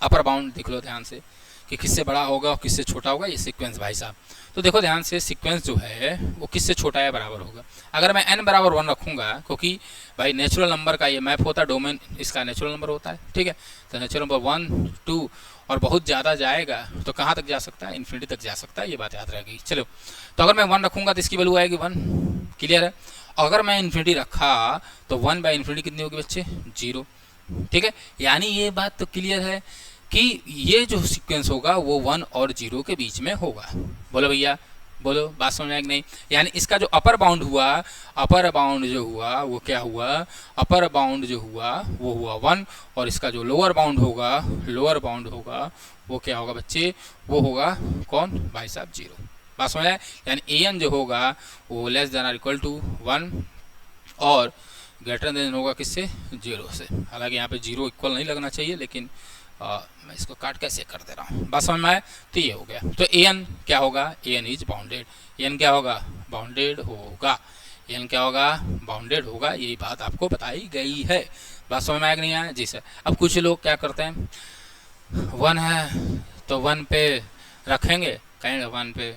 अपर बाउंड देख लो ध्यान से कि किससे बड़ा होगा और किससे छोटा होगा ये सीक्वेंस भाई साहब। तो देखो ध्यान से, सीक्वेंस जो है वो किससे छोटा या बराबर होगा। अगर मैं n बराबर 1 रखूँगा, क्योंकि भाई नेचुरल नंबर का ये मैप होता है, डोमेन इसका नेचुरल नंबर होता है, ठीक है, तो नेचुरल नंबर 1 2 और बहुत ज़्यादा जाएगा तो कहाँ तक जा सकता है, इन्फिनिटी तक जा सकता है, ये बात याद रहेगी। चलो, तो अगर मैं 1 रखूँगा तो इसकी वैल्यू आएगी 1, क्लियर है। अगर मैं इन्फिनिटी रखा तो 1 बाई इन्फिनिटी कितनी होगी बच्चे, 0, ठीक है। यानी ये बात तो क्लियर है कि ये जो सीक्वेंस होगा वो 1 और 0 के बीच में होगा। बोलो भैया, बोलो, बात समझ में आएगी नहीं। यानी इसका जो अपर बाउंड हुआ, अपर बाउंड जो हुआ वो क्या हुआ, अपर बाउंड जो हुआ वो हुआ 1, और इसका जो लोअर बाउंड होगा, लोअर बाउंड होगा वो क्या होगा बच्चे, वो होगा कौन भाई साहब, 0। बात समझ आए, यानी AN जो होगा वो less than or equal to 1, और ग्रेटर देन होगा किससे, 0 से। हालांकि यहाँ पे 0 इक्वल नहीं लगना चाहिए, लेकिन मैं इसको काट कैसे कर दे रहा हूँ, बस समझ में आया। तो ये हो गया। तो an क्या होगा, an इज बाउंडेड, an क्या होगा, बाउंडेड होगा, an क्या होगा, बाउंडेड होगा। यही बात आपको बताई गई है। बात समझ में आया कि नहीं आया जी सर। अब कुछ लोग क्या करते हैं, 1 है तो 1 पे रखेंगे, कहेंगे 1 पे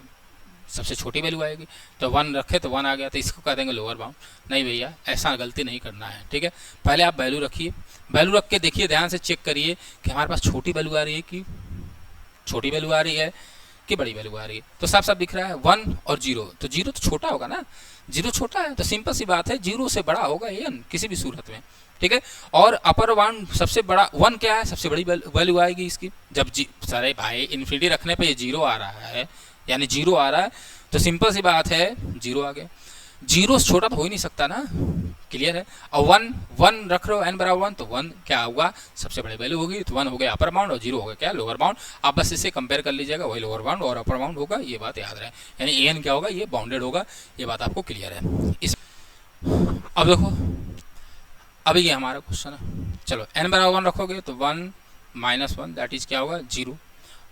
सबसे छोटी वैल्यू आएगी, तो 1 रखे तो 1 आ गया, तो इसको कह देंगे लोअर बाउंड। नहीं भैया, ऐसा गलती नहीं करना है, ठीक है। पहले आप वैल्यू रखिए, वैल्यू रख के देखिए, ध्यान से चेक करिए कि हमारे पास छोटी वैल्यू आ रही है कि छोटी वैल्यू आ रही है कि बड़ी वैल्यू आ रही है। तो साफ साफ दिख रहा है 1 और 0, तो 0 तो छोटा होगा ना, 0 छोटा है तो सिंपल सी बात है 0 से बड़ा होगा an किसी भी सूरत में, ठीक है। और अपर बाउंड सबसे बड़ा 1 क्या है, सबसे बड़ी वैल्यू आएगी इसकी। जब सारे भाई इन्फिनिटी रखने पे ये 0 आ रहा है, यानी 0 आ रहा है, तो सिंपल सी बात है 0 आ गया। 0 से छोटा तो हो ही नहीं सकता ना, क्लियर है। और 1 रख रहे हो n बराबर 1, तो 1 क्या होगा, सबसे बड़ी वैल्यू होगी, तो 1 हो गया अपर बाउंड और 0 हो गया क्या, लोअर बाउंड। आप बस इसे कंपेयर कर लीजिएगा, वही लोअर बाउंड और अपर बाउंड होगा, ये बात याद रहे। यानी an क्या होगा, ये बाउंडेड होगा, ये बात आपको क्लियर है। इस अब देखो, अभी ये हमारा क्वेश्चन है। चलो n बराबर 1 रखोगे तो 1 माइनस 1 दैट इज क्या होगा, 0।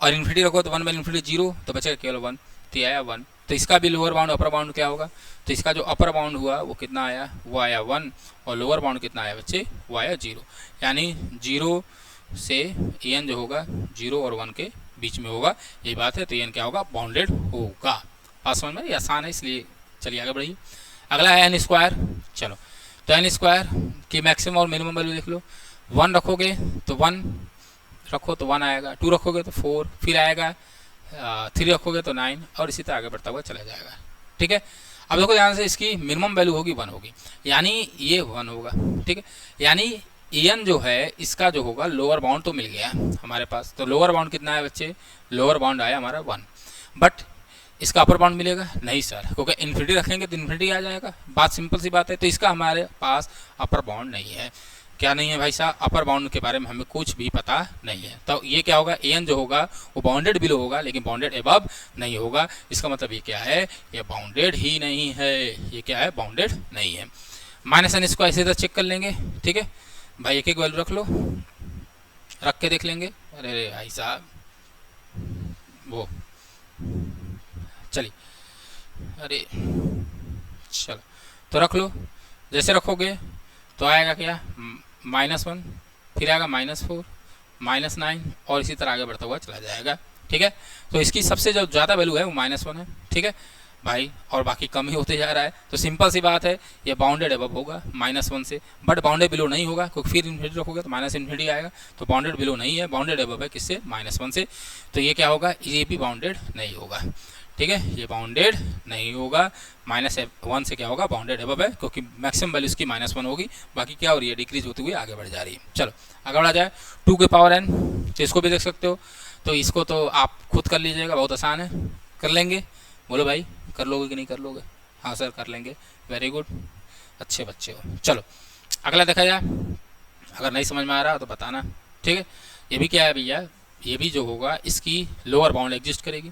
और इन्फिनिटी रखो तो 1 बाई इन्फिनिटी 0, तो बचेगा केवल 1, तो आया 1। तो इसका भी लोअर बाउंड अपर बाउंड क्या होगा, तो इसका जो अपर बाउंड हुआ वो कितना आया, वो आया 1, और लोअर बाउंड कितना आया बच्चे, वो आया 0। यानी 0 से an जो होगा 0 और 1 के बीच में होगा, यही बात है। तो an क्या होगा, बाउंडेड होगा। बात समझ में, ये आसान है, इसलिए चलिए आगे बढ़िए। अगला है n स्क्वायर। चलो, तो n स्क्वायर की मैक्सिमम और मिनिमम वैल्यू देख लो। 1 रखोगे तो 1 रखो तो 1 आएगा, 2 रखोगे तो 4, फिर आएगा 3 रखोगे तो 9, और इसी तरह आगे बढ़ता हुआ चला जाएगा, ठीक है। अब देखो ध्यान से, इसकी मिनिमम वैल्यू होगी 1 होगी, यानी ये 1 होगा, ठीक है। यानी an जो है इसका जो होगा लोअर बाउंड तो मिल गया हमारे पास। तो लोअर बाउंड कितना है बच्चे, लोअर बाउंड आया हमारा 1, बट इसका अपर बाउंड मिलेगा नहीं सर, क्योंकि इन्फिनिटी रखेंगे तो इन्फिनिटी आ जाएगा। बात सिंपल सी बात है। तो इसका हमारे पास अपर बाउंड नहीं है। क्या नहीं है भाई साहब, अपर बाउंड के बारे में हमें कुछ भी पता नहीं है। तो ये क्या होगा, an जो होगा वो बाउंडेड बिलो होगा, लेकिन बाउंडेड अबव नहीं होगा। इसका मतलब ये क्या है, ये बाउंडेड ही नहीं है। ये क्या है, बाउंडेड नहीं है। माइनस n इसको ऐसे तरह चेक कर लेंगे, ठीक है भाई, एक एक वैल्यू रख लो, रख के देख लेंगे। अरे भाई साहब वो चलिए, अरे चलो तो रख लो। जैसे रखोगे तो आएगा क्या, -1, फिर आएगा -4, -9, और इसी तरह आगे बढ़ता हुआ चला जाएगा, ठीक है। तो इसकी सबसे जो ज़्यादा वैल्यू है वो -1 है, ठीक है भाई, और बाकी कम ही होते जा रहा है। तो सिंपल सी बात है, ये बाउंडेड अबव होगा -1 से, बट बाउंडेड बिलो नहीं होगा, क्योंकि फिर इन्फिनिटी रखोगे तो माइनस इन्फिनिटी आएगा। तो बाउंडेड बिलो नहीं है, बाउंडेड अबव है किससे, -1 से। तो ये क्या होगा, ये भी बाउंडेड नहीं होगा, ठीक है, ये बाउंडेड नहीं होगा। -1 से क्या होगा, बाउंडेड अबव है, क्योंकि मैक्सिमम वैल्यू इसकी -1 होगी। बाकी क्या हो रही है, डिक्रीज होती हुई आगे बढ़ जा रही है। चलो आगे बढ़ा जाए, 2 के पावर n, तो इसको भी देख सकते हो। तो इसको तो आप खुद कर लीजिएगा, बहुत आसान है, कर लेंगे। बोलो भाई, कर लोगे कि नहीं कर लोगे, हाँ सर कर लेंगे, वेरी गुड, अच्छे बच्चे हो। चलो अगला देखा जाए, अगर नहीं समझ में आ रहा तो बताना, ठीक है। ये भी क्या है भैया, ये भी जो होगा इसकी लोअर बाउंड एग्जिस्ट करेगी,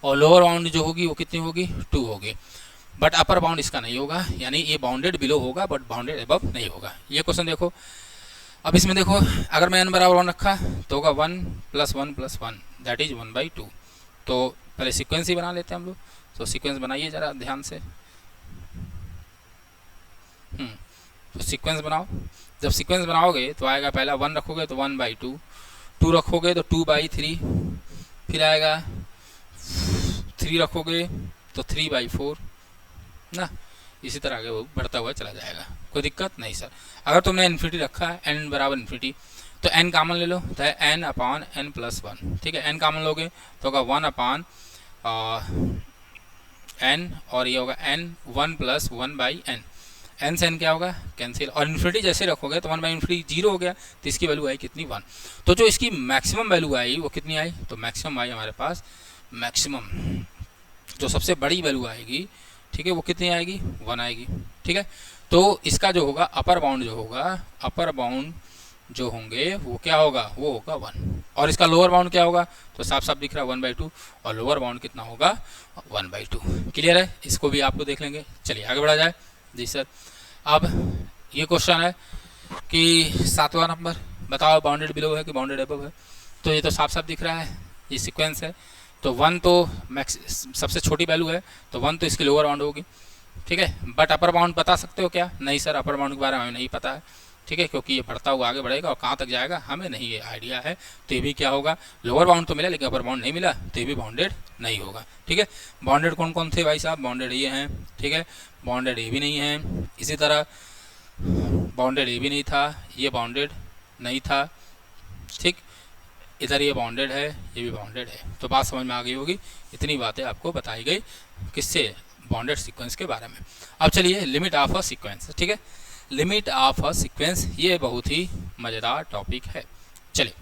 और लोअर बाउंड जो होगी वो कितनी होगी, 2 होगी, बट अपर बाउंड इसका नहीं होगा। यानी ये बाउंडेड बिलो होगा, बट बाउंडेड अबव नहीं होगा। ये क्वेश्चन देखो, अब इसमें देखो, अगर मैं n बराबर 1 रखा तो होगा 1 + 1 + 1 दैट इज 1/2। तो पहले सीक्वेंस ही बना लेते हैं हम लोग। तो सीक्वेंस बनाइए ज़रा ध्यान से, तो सीक्वेंस बनाओ। जब सीक्वेंस बनाओगे तो आएगा, पहला 1 रखोगे तो 1/2, 2 रखोगे तो 2/3, फिर आएगा 3 रखोगे तो 3/4 ना, इसी तरह आगे वो बढ़ता हुआ चला जाएगा, कोई दिक्कत नहीं सर। अगर तुमने इन्फिनिटी रखा है, n बराबर इन्फिनिटी, तो n कॉमन ले लो, तो है n/n+1, ठीक है। n कॉमन लोगे तो होगा 1/n, और ये होगा n 1 + 1/n। n से n क्या होगा, कैंसिल, और इन्फिनिटी जैसे रखोगे तो 1/इन्फिनिटी 0 हो गया, तो इसकी वैल्यू आई कितनी, 1। तो जो इसकी मैक्सिमम वैल्यू आई वो कितनी आई, तो मैक्सिमम आई हमारे पास, मैक्सिमम जो सबसे बड़ी वैल्यू आएगी, ठीक है, वो कितनी आएगी, 1 आएगी, ठीक है। तो इसका जो होगा अपर बाउंड जो होगा, अपर बाउंड जो होंगे वो क्या होगा, वो होगा 1, और इसका लोअर बाउंड क्या होगा, तो साफ साफ दिख रहा है 1/2, और लोअर बाउंड कितना होगा, 1/2। क्लियर है, इसको भी आप लोग देख लेंगे। चलिए आगे बढ़ा जाए जी सर। अब ये क्वेश्चन है कि 7वां नंबर, बताओ बाउंडेड बिलो है कि बाउंडेड अबव है। तो ये तो साफ साफ दिख रहा है, ये सीक्वेंस है। तो 1 तो मैक्स सबसे छोटी वैल्यू है, तो 1 तो इसकी लोअर बाउंड होगी, ठीक है। बट अपर बाउंड बता सकते हो क्या? नहीं सर, अपर बाउंड के बारे में हमें नहीं पता है, ठीक है, क्योंकि ये बढ़ता हुआ आगे बढ़ेगा और कहाँ तक जाएगा हमें नहीं ये आइडिया है। तो ये भी क्या होगा, लोअर बाउंड तो मिला लेकिन अपर बाउंड नहीं मिला, तो ये भी बाउंडेड नहीं होगा, ठीक है। बाउंडेड कौन कौन थे भाई साहब? बाउंडेड ये हैं, ठीक है, बाउंडेड ये भी नहीं है, इसी तरह बाउंडेड ये भी नहीं था, ये बाउंडेड नहीं था, ठीक, इधर ये बाउंडेड है, ये भी बाउंडेड है। तो बात समझ में आ गई होगी, इतनी बातें आपको बताई गई किससे? बाउंडेड सीक्वेंस के बारे में। अब चलिए लिमिट ऑफ अ सीक्वेंस, ठीक है, लिमिट ऑफ अ सीक्वेंस, ये बहुत ही मज़ेदार टॉपिक है। चलिए,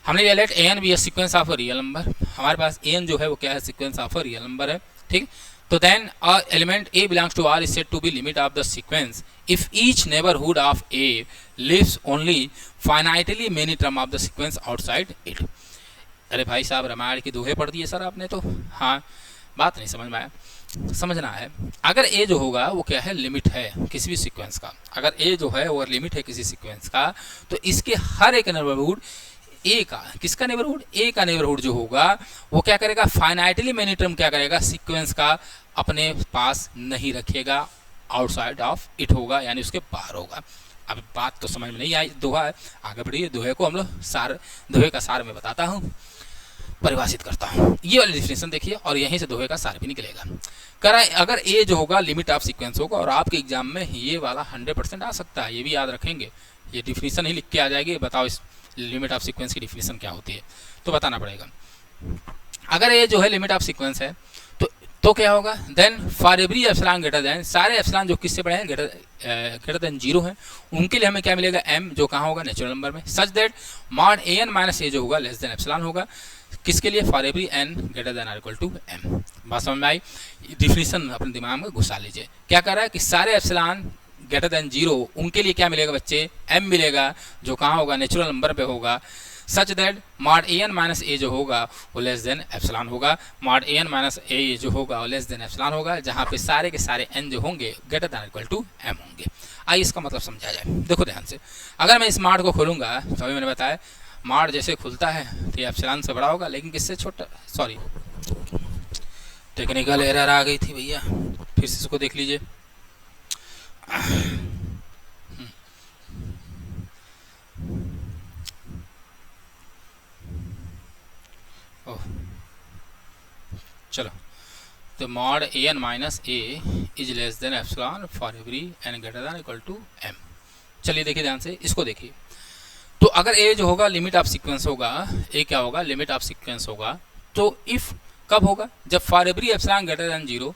हमने ये let n be a sequence of a real number, हमारे पास एन जो है वो क्या है? Sequence of a real number है, ठीक। तो then a element a belongs to R is said to be limit of the sequence if each neighbourhood of a lives only finitely many term of the sequence outside it. अरे भाई साहब, रामायण की दोहे पढ़ दिए सर आपने तो। हाँ, बात नहीं समझ में आया, समझना है। अगर ए जो होगा वो क्या है? लिमिट है किसी भी सीक्वेंस का। अगर ए जो है वो लिमिट है किसी सीक्वेंस का, तो इसके हर एक नेबरहुड ए का, किसका नेबरहुड? ए का नेबरहुड जो होगा वो क्या करेगा? फाइनाइटली मेनी टर्म क्या करेगा? सीक्वेंस का अपने पास नहीं रखेगा, आउटसाइड ऑफ इट होगा, यानी उसके बाहर होगा। अब बात तो समझ में नहीं आई, दोहा है, आगे बढ़िए। दोहे को हम लोग सार, दोहे का सार मैं बताता हूँ, परिभाषित करता हूँ। ये वाली डिफिनेशन देखिए और यहीं से दोहे का सार भी निकलेगा। करा अगर ए जो होगा लिमिट ऑफ सीक्वेंस होगा, और आपके एग्जाम में ये वाला 100% आ सकता है, ये भी याद रखेंगे। ये डिफिनेशन ही लिख के आ जाएगी, बताओ इस लिमिट ऑफ सीक्वेंस की डिफिनेशन क्या होती है, तो बताना पड़ेगा। अगर ए जो है लिमिट ऑफ सीक्वेंस है तो क्या होगा? Then for every epsilon greater than, सारे एप्सिलॉन जो किससे बड़े हैं? ग्रेटर देन 0 है, उनके लिए हमें क्या मिलेगा? m, जो कहाँ होगा? नेचुरल नंबर में। Such that mod a n minus a जो होगा लेस देन एप्सिलॉन होगा, किसके लिए? For every n greater than or equal to m। बात समझ में आई? डिफिनेशन अपने दिमाग में घुसा लीजिए। क्या कर रहा है कि सारे एप्सिलॉन ग्रेटर देन 0 उनके लिए क्या मिलेगा बच्चे? m मिलेगा, जो कहाँ होगा? नेचुरल नंबर पे होगा। Such that mod a n minus a जो होगा वो लेस देन एप्सिलॉन होगा, mod a n minus a जो होगा वो लेस देन एप्सिलॉन होगा, जहाँ पे सारे के सारे n जो होंगे greater than equal to m होंगे। आइए इसका मतलब समझा जाए, देखो ध्यान से। अगर मैं इस मॉड को खोलूंगा, तो अभी मैंने बताया मॉड जैसे खुलता है तो ये एप्सिलॉन से बड़ा होगा, लेकिन किससे छोटा? सॉरी, टेक्निकल एरर आ गई थी भैया, फिर से इसको देख लीजिए। चलो, तो mod a n minus a is less than epsilon for every n greater than equal to m। चलिए देखिए ध्यान से, इसको देखिए। तो अगर ए जो होगा लिमिट ऑफ सीक्वेंस होगा, ए क्या होगा? लिमिट ऑफ सीक्वेंस होगा। तो इफ कब होगा? जब for every epsilon greater than 0,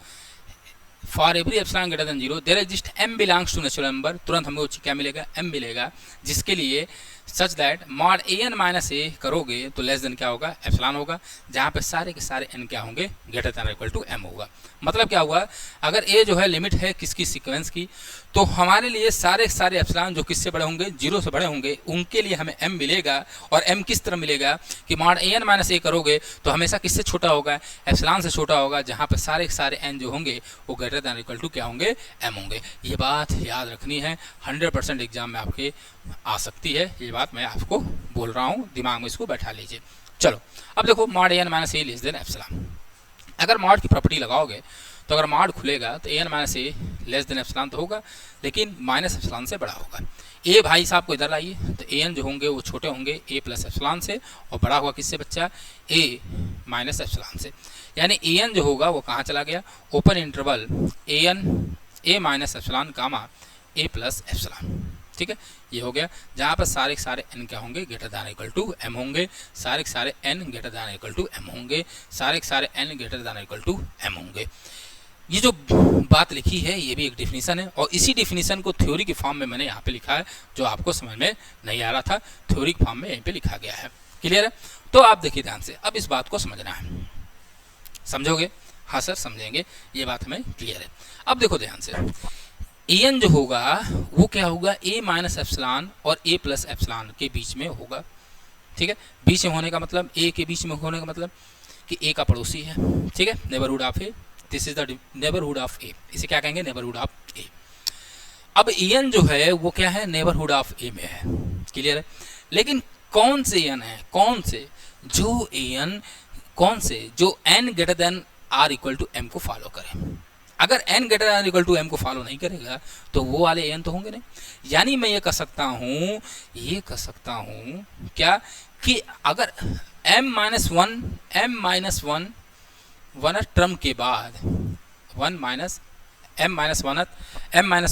for every epsilon greater than 0 there exist m belongs to natural number, तुरंत हमें क्या मिलेगा? m मिलेगा, जिसके लिए such that mod a n minus a करोगे तो लेस देन क्या होगा? एप्सिलॉन होगा, जहाँ पे सारे के सारे n क्या होंगे? Greater than equal to m होगा। मतलब क्या हुआ? अगर a जो है लिमिट है किसकी? सीक्वेंस की, तो हमारे लिए सारे के सारे एप्सिलॉन जो किससे बड़े होंगे? 0 से बड़े होंगे, उनके लिए हमें m मिलेगा। और m किस तरह मिलेगा कि mod a n minus a करोगे तो हमेशा किससे छोटा होगा? एप्सिलॉन से छोटा होगा, जहाँ पे सारे के सारे n जो होंगे वो ग्रेटर देन इक्वल टू क्या होंगे? m होंगे। ये बात याद रखनी है, 100% एग्जाम में आपके आ सकती है, ये बात मैं आपको बोल रहा हूँ, दिमाग में इसको बैठा लीजिए। चलो अब देखो, mod a n minus A less than epsilon. अगर मॉड की प्रॉपर्टी लगाओगे तो अगर मॉड खुलेगा तो ए एन माइनस ए लेस देन एप्सिलॉन तो होगा, लेकिन माइनस एप्सिलॉन से बड़ा होगा। ए भाई साहब को इधर लाइए, तो ए एन जो होंगे वो छोटे होंगे ए प्लस एप्सिलॉन से, और बड़ा होगा किससे बच्चा? ए माइनस एप्सिलॉन से। यानी ए एन जो होगा वो कहाँ चला गया? Open interval a n a minus epsilon comma a plus epsilon, ठीक है, ये हो गया। जहाँ पर सारे के सारे n क्या होंगे? Greater than equal to m होंगे, सारे के सारे n greater than equal to m होंगे, सारे के सारे n greater than equal to m होंगे। ये जो बात लिखी है ये भी एक डिफिनीशन है, और इसी डिफिनीशन को थ्योरी के फॉर्म में मैंने यहाँ पे लिखा है, जो आपको समझ में नहीं आ रहा था, थ्योरी के फॉर्म में यहीं पे लिखा गया है। क्लियर है? तो आप देखिए ध्यान से, अब इस बात को समझना है, समझोगे? हाँ सर समझेंगे, ये बात हमें क्लियर है। अब देखो ध्यान से, ए एन जो होगा वो क्या होगा? ए माइनस एप्सिलॉन और ए प्लस एप्सिलॉन के बीच में होगा, ठीक है। बीच में होने का मतलब, ए के बीच में होने का मतलब कि ए का पड़ोसी है, ठीक है, neighbourhood of a, this is the neighbourhood of a, इसे क्या कहेंगे? Neighbourhood of a. अब एन जो है वो क्या है, नेबरहुड ऑफ ए में है, क्लियर है। लेकिन कौन से एन है, कौन से, जो एन, कौन से, जो n greater than or equal to m को फॉलो करे। अगर n greater than or equal to m को फॉलो नहीं करेगा तो वो वाले एन तो होंगे नहीं। यानी मैं ये कह सकता हूँ, ये कह सकता हूँ क्या, कि अगर m minus one one term के बाद m माइनस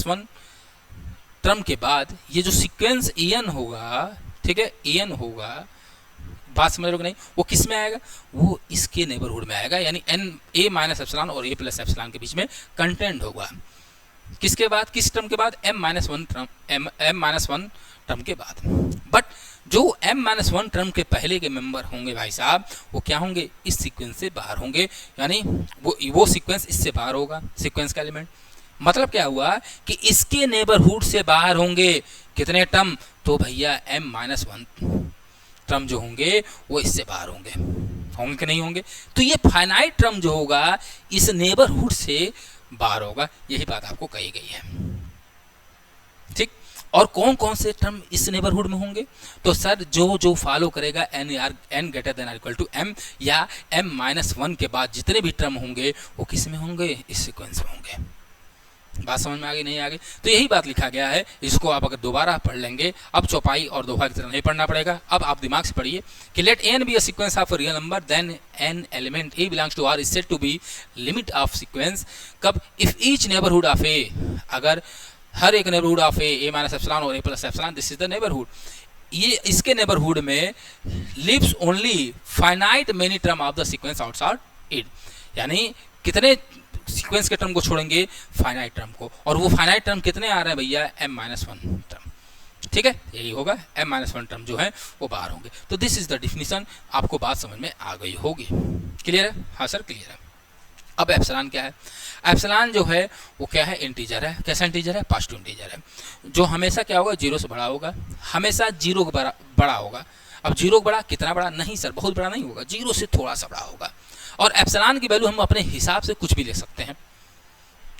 वन टर्म के बाद ये जो सीक्वेंस en होगा, ठीक है, en होगा, बात समझ रहे हो कि नहीं, वो किस में आएगा, वो इसके नेबरहुड में आएगा। यानी n a माइनस एप्सिलॉन और a प्लस एप्सिलॉन के बीच में कंटेंट होगा। किसके बाद, किस टर्म के बाद, m माइनस वन टर्म के बाद। बट जो m माइनस वन टर्म के पहले के मेंबर होंगे भाई साहब, वो क्या होंगे, इस सीक्वेंस से बाहर होंगे। यानी वो सीक्वेंस इससे बाहर होगा, सीक्वेंस का एलिमेंट। मतलब क्या हुआ कि इसके नेबरहुड से बाहर होंगे कितने टर्म, तो भैया m माइनस वन टर्म जो होंगे वो इससे बाहर होंगे, होंगे कि नहीं होंगे। तो ये फाइनाइट टर्म जो होगा इस नेबरहुड से बाहर होगा, यही बात आपको कही गई है, ठीक। और कौन कौन से टर्म इस नेबरहुड में होंगे, तो सर जो फॉलो करेगा n greater than equal to m या m माइनस वन के बाद जितने भी टर्म होंगे वो किस में होंगे, इस सीक्वेंस में होंगे। बात समझ में आ गई, नहीं आ गई, तो यही बात लिखा गया है। इसको आप अगर दोबारा पढ़ लेंगे, अब चौपाई और दोहा की तरह नहीं पढ़ना पड़ेगा। अब आप दिमाग से पढ़िए कि let n be a sequence of a real number then n element a belongs to r is said to be limit of sequence. कब, if each neighbourhood of a, अगर हर एक neighbourhood of a minus epsilon और a plus epsilon, this is the neighbourhood, ये इसके neighbourhood में lives only finite many term of the sequence outside it. यानी कितने सीक्वेंस के टर्म को छोड़ेंगे, फाइनाइट टर्म को, और वो फाइनाइट टर्म कितने आ रहे हैं भैया, m माइनस वन टर्म, ठीक है, यही होगा, m माइनस वन टर्म जो है वो बाहर होंगे। तो दिस इज द डिफिनीशन, आपको बात समझ में आ गई होगी, क्लियर है, हाँ सर क्लियर है। अब एप्सिलॉन क्या है, एप्सिलॉन जो है वो क्या है, इंटीजर है। कैसा इंटीजर है, पॉजिटिव इंटीजर है, जो हमेशा क्या होगा, जीरो से बड़ा होगा, हमेशा जीरो के बड़ा होगा। अब जीरो बड़ा कितना बड़ा, नहीं सर बहुत बड़ा नहीं होगा, जीरो से थोड़ा सा बड़ा होगा। और एप्सिलॉन की वैल्यू हम अपने हिसाब से कुछ भी ले सकते हैं,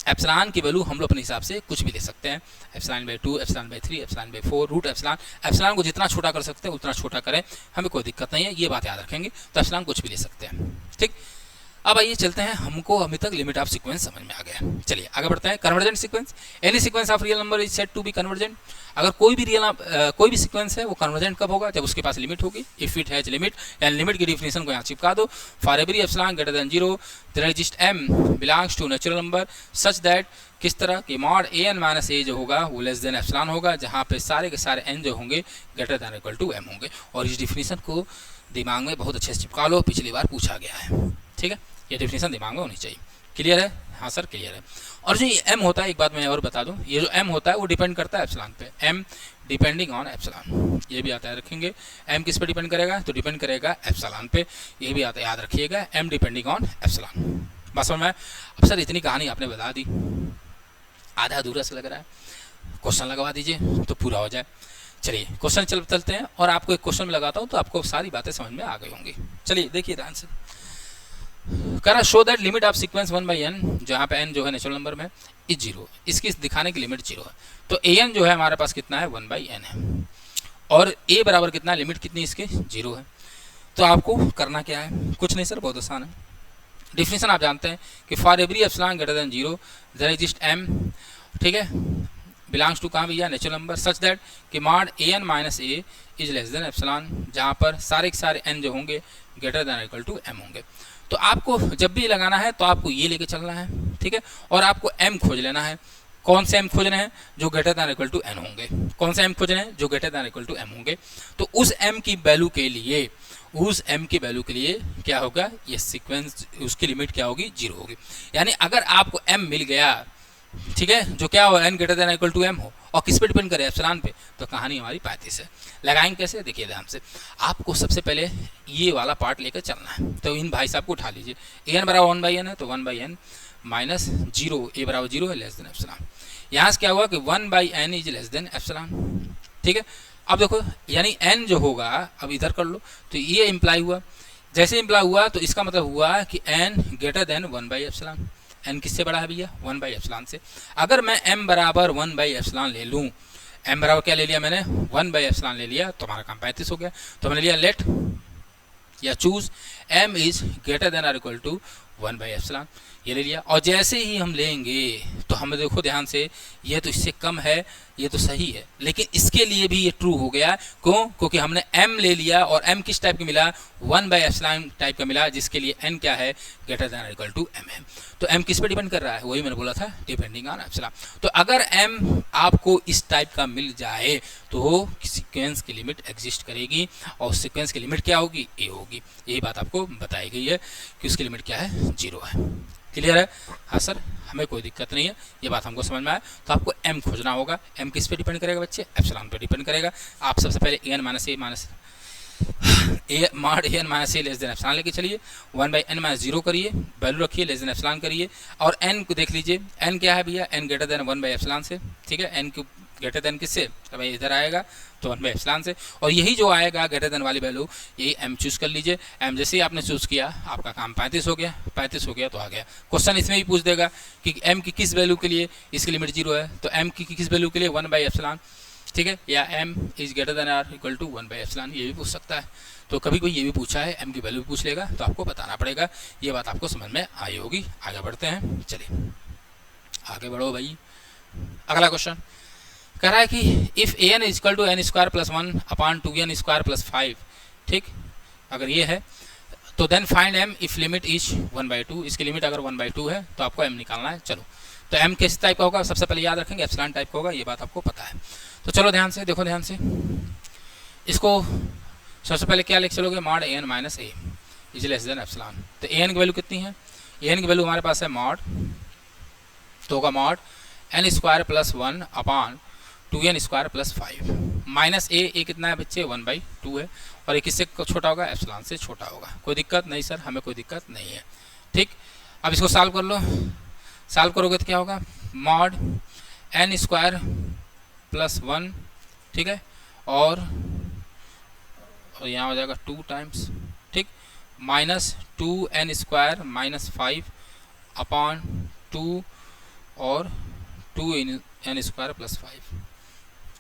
एप्सिलॉन की वैल्यू हम लोग अपने हिसाब से कुछ भी ले सकते हैं, epsilon by 2, epsilon by 3, epsilon by 4, root epsilon. Epsilon को जितना छोटा कर सकते हैं उतना छोटा करें, हमें कोई दिक्कत नहीं है, ये बात याद रखेंगे। तो एप्सिलॉन कुछ भी ले सकते हैं, ठीक। अब आइए चलते हैं, हमको अभी तक लिमिट ऑफ सीक्वेंस समझ में आ गया। चलिए आगे बढ़ते हैं। Convergent sequence, any sequence of real number is said to be convergent. अगर कोई भी सीक्वेंस है वो कन्वर्जेंट कब होगा, जब उसके पास लिमिट होगी, इफ इट हैज लिमिट। यानी लिमिट की डिफिनेशन को यहाँ चिपका दो, for every epsilon greater than 0 there exist m belongs to natural number such that, किस तरह कि मॉड an माइनस a जो होगा वो लेस देन एप्सिलॉन होगा, जहाँ पे सारे के सारे n जो होंगे greater than equal to m होंगे। और इस डिफिनेशन को दिमाग में बहुत अच्छे से चिपका लो, पिछली बार पूछा गया है, ठीक है, ये डिफिनेशन दिमाग में होनी चाहिए, क्लियर है, हाँ सर क्लियर है। और जो ये m होता है, एक बात मैं और बता दूं, ये जो m होता है वो डिपेंड करता है एप्सिलॉन पे, m डिपेंडिंग ऑन एप्सिलॉन, ये भी आता है रखेंगे। m किस पे डिपेंड करेगा, तो डिपेंड करेगा एप्सिलॉन पे, ये भी आता है याद रखिएगा, m डिपेंडिंग ऑन एप्सिलॉन। बस में अब सर इतनी कहानी आपने बता दी, आधा अधूरा से लग रहा है, क्वेश्चन लगवा दीजिए तो पूरा हो जाए। चलिए क्वेश्चन चलते हैं, और आपको एक क्वेश्चन में लगाता हूँ तो आपको सारी बातें समझ में आ गई होंगी। चलिए देखिए ध्यान से, कह रहा show that limit of sequence 1/n, जहाँ पे n जो है नेचुरल नंबर में, इज 0, इसकी दिखाने की लिमिट 0 है। तो an जो है हमारे पास कितना है, 1/n है, और a बराबर कितना, लिमिट कितनी इसकी 0 है। तो आपको करना क्या है, कुछ नहीं सर, बहुत आसान है। डिफिनेशन आप जानते हैं कि for every epsilon greater than 0 there exist m, ठीक है, बिलोंग्स टू कहाँ भैया, नेचुरल नंबर सच दैट कि mod an minus a is less than epsilon, जहाँ पर सारे के सारे n जो होंगे greater than equal to m होंगे। तो आपको जब भी लगाना है तो आपको ये लेके चलना है, ठीक है, और आपको m खोज लेना है। कौन से m खोजने हैं, जो greater than equal to n होंगे। कौन से m खोजने हैं, जो greater than equal to m होंगे। तो उस m की वैल्यू के लिए, उस m की वैल्यू के लिए क्या होगा, ये सीक्वेंस उसकी लिमिट क्या होगी, 0 होगी। यानी अगर आपको m मिल गया, ठीक है, जो क्या हो, n greater than equal to m हो, और किस पे डिपेंड करे, एप्सिलॉन पे, तो कहानी हमारी 35 है। लगाएंगे कैसे, देखिए ध्यान से, आपको सबसे पहले ये वाला पार्ट लेकर चलना है। तो इन भाई साहब को उठा लीजिए, an बराबर 1/n है, तो 1/n माइनस 0, a बराबर 0 है, लेस देन एप्सिलॉन। यहाँ से क्या हुआ कि 1/n is less than epsilon, ठीक है। अब देखो, यानी n जो होगा, अब इधर कर लो, तो ये इम्प्लाई हुआ, जैसे इम्प्लाई हुआ तो इसका मतलब हुआ कि n ग्रेटर देन 1/एप्सिलॉन, n किससे बड़ा है भैया 1/ε से। अगर मैं m बराबर 1/ε ले लूँ, m बराबर क्या ले लिया मैंने 1/ε ले लिया, तो हमारा काम 35 हो गया। तो मैंने लिया लेट या choose m is greater than or equal to 1/ε, ये ले लिया। और जैसे ही हम लेंगे तो हमें देखो ध्यान से, ये तो इससे कम है, ये तो सही है, लेकिन इसके लिए भी ये ट्रू हो गया। क्यों? क्योंकि हमने m ले लिया और m किस टाइप का मिला 1/ε टाइप का मिला, जिसके लिए n क्या है greater than equal to m है। तो m किस पे डिपेंड कर रहा है, वही मैंने बोला था डिपेंडिंग ऑन एप्सिलॉन। तो अगर m आपको इस टाइप का मिल जाए तो सीक्वेंस की लिमिट एग्जिस्ट करेगी, और सीक्वेंस की लिमिट क्या होगी a होगी। यही बात आपको बताई गई है कि उसकी लिमिट क्या है 0 है। क्लियर है? हाँ सर, हमें कोई दिक्कत नहीं है, ये बात हमको समझ में आया। तो आपको m खोजना होगा। m किस पे डिपेंड करेगा बच्चे? एप्सिलॉन पे डिपेंड करेगा। आप सबसे पहले an minus a minus mod an minus a less than epsilon लेके चलिए, 1/n माइनस 0 करिए, वैल्यू रखिए, लेस देन एप्सिलॉन करिए, और n को देख लीजिए, n क्या है भैया, n ग्रेटर देन 1/ε से। ठीक है, n को ग्रेटर देन किससे, तो भाई इधर आएगा तो 1/ε से, और यही जो आएगा ग्रेटर देन वाली वैल्यू, यही m चूज़ कर लीजिए। m जैसे ही आपने चूज़ किया आपका काम 35 हो गया, 35 हो गया तो आ गया। क्वेश्चन इसमें भी पूछ देगा कि m की किस वैल्यू के लिए इसकी लिमिट 0 है, तो m की किस वैल्यू के लिए 1/ε, ठीक है, या m is greater than or equal to 1/ε, ये भी पूछ सकता है। तो कभी कोई ये भी पूछा है, m की वैल्यू भी पूछ लेगा, तो आपको बताना पड़ेगा। ये बात आपको समझ में आई होगी। आगे बढ़ते हैं, चलिए आगे बढ़ो भाई। अगला क्वेश्चन कह रहा है कि if an is equal to n square plus 1/2n square plus 5, ठीक, अगर ये है तो then find m if limit is 1/2, इसकी लिमिट अगर 1/2 है तो आपको m निकालना है। चलो, तो m किस टाइप का होगा, सबसे पहले याद रखेंगे एप्सिलॉन टाइप का होगा, ये बात आपको पता है। तो चलो ध्यान से देखो, ध्यान से इसको सबसे पहले क्या लिख चलोगे, mod an minus a is less than epsilon. तो an की वैल्यू कितनी है, an की वैल्यू हमारे पास है मॉड, तो होगा mod n square plus 1/2n square plus 5 minus a कितना है बच्चे 1/2 है, और ये किससे छोटा होगा, एप्सिलॉन से छोटा होगा। कोई दिक्कत नहीं सर, हमें कोई दिक्कत नहीं है। ठीक, अब इसको सॉल्व कर लो। सॉल्व करोगे तो क्या होगा, मॉड n स्क्वायर प्लस 1, ठीक है, और यहाँ हो जाएगा 2 टाइम्स, ठीक, माइनस 2n स्क्वायर माइनस 5/2 और 2n स्क्वायर प्लस 5।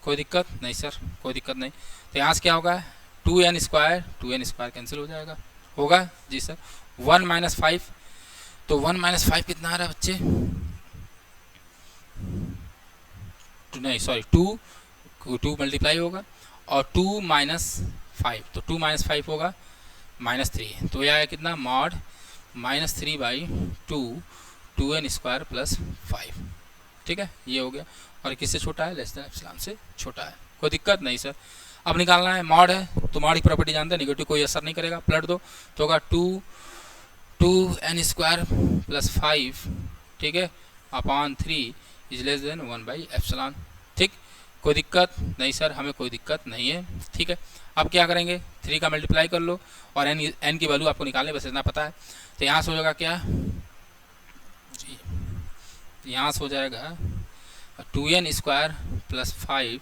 कोई दिक्कत नहीं सर, कोई दिक्कत नहीं। तो यहाँ से क्या होगा, 2n स्क्वायर कैंसिल हो जाएगा, होगा जी सर। 1 माइनस 5, तो 1 माइनस 5 कितना आ रहा है बच्चे, नहीं सॉरी 2 मल्टीप्लाई होगा, और 2 माइनस 5, तो 2 माइनस 5 होगा -3, तो यह आया कितना, मॉड -3/2 2n स्क्वायर प्लस 5, ठीक है, ये हो गया। और किससे छोटा है, लेस देन एप्सिलॉन से छोटा है। कोई दिक्कत नहीं सर। अब निकालना है, मॉड है तो मॉड की प्रॉपर्टी जानते हैं, निगेटिव कोई असर नहीं करेगा, पलट दो तो होगा 2n स्क्वायर प्लस 5, ठीक है, अपॉन 3 इज लेस देन 1/ε। ठीक, कोई दिक्कत नहीं सर, हमें कोई दिक्कत नहीं है। ठीक है, अब क्या करेंगे, 3 का मल्टीप्लाई कर लो, और n की वैल्यू आपको निकालने बस इतना पता है। तो यहाँ से हो जाएगा क्या जी, यहाँ से हो जाएगा 2n square plus 5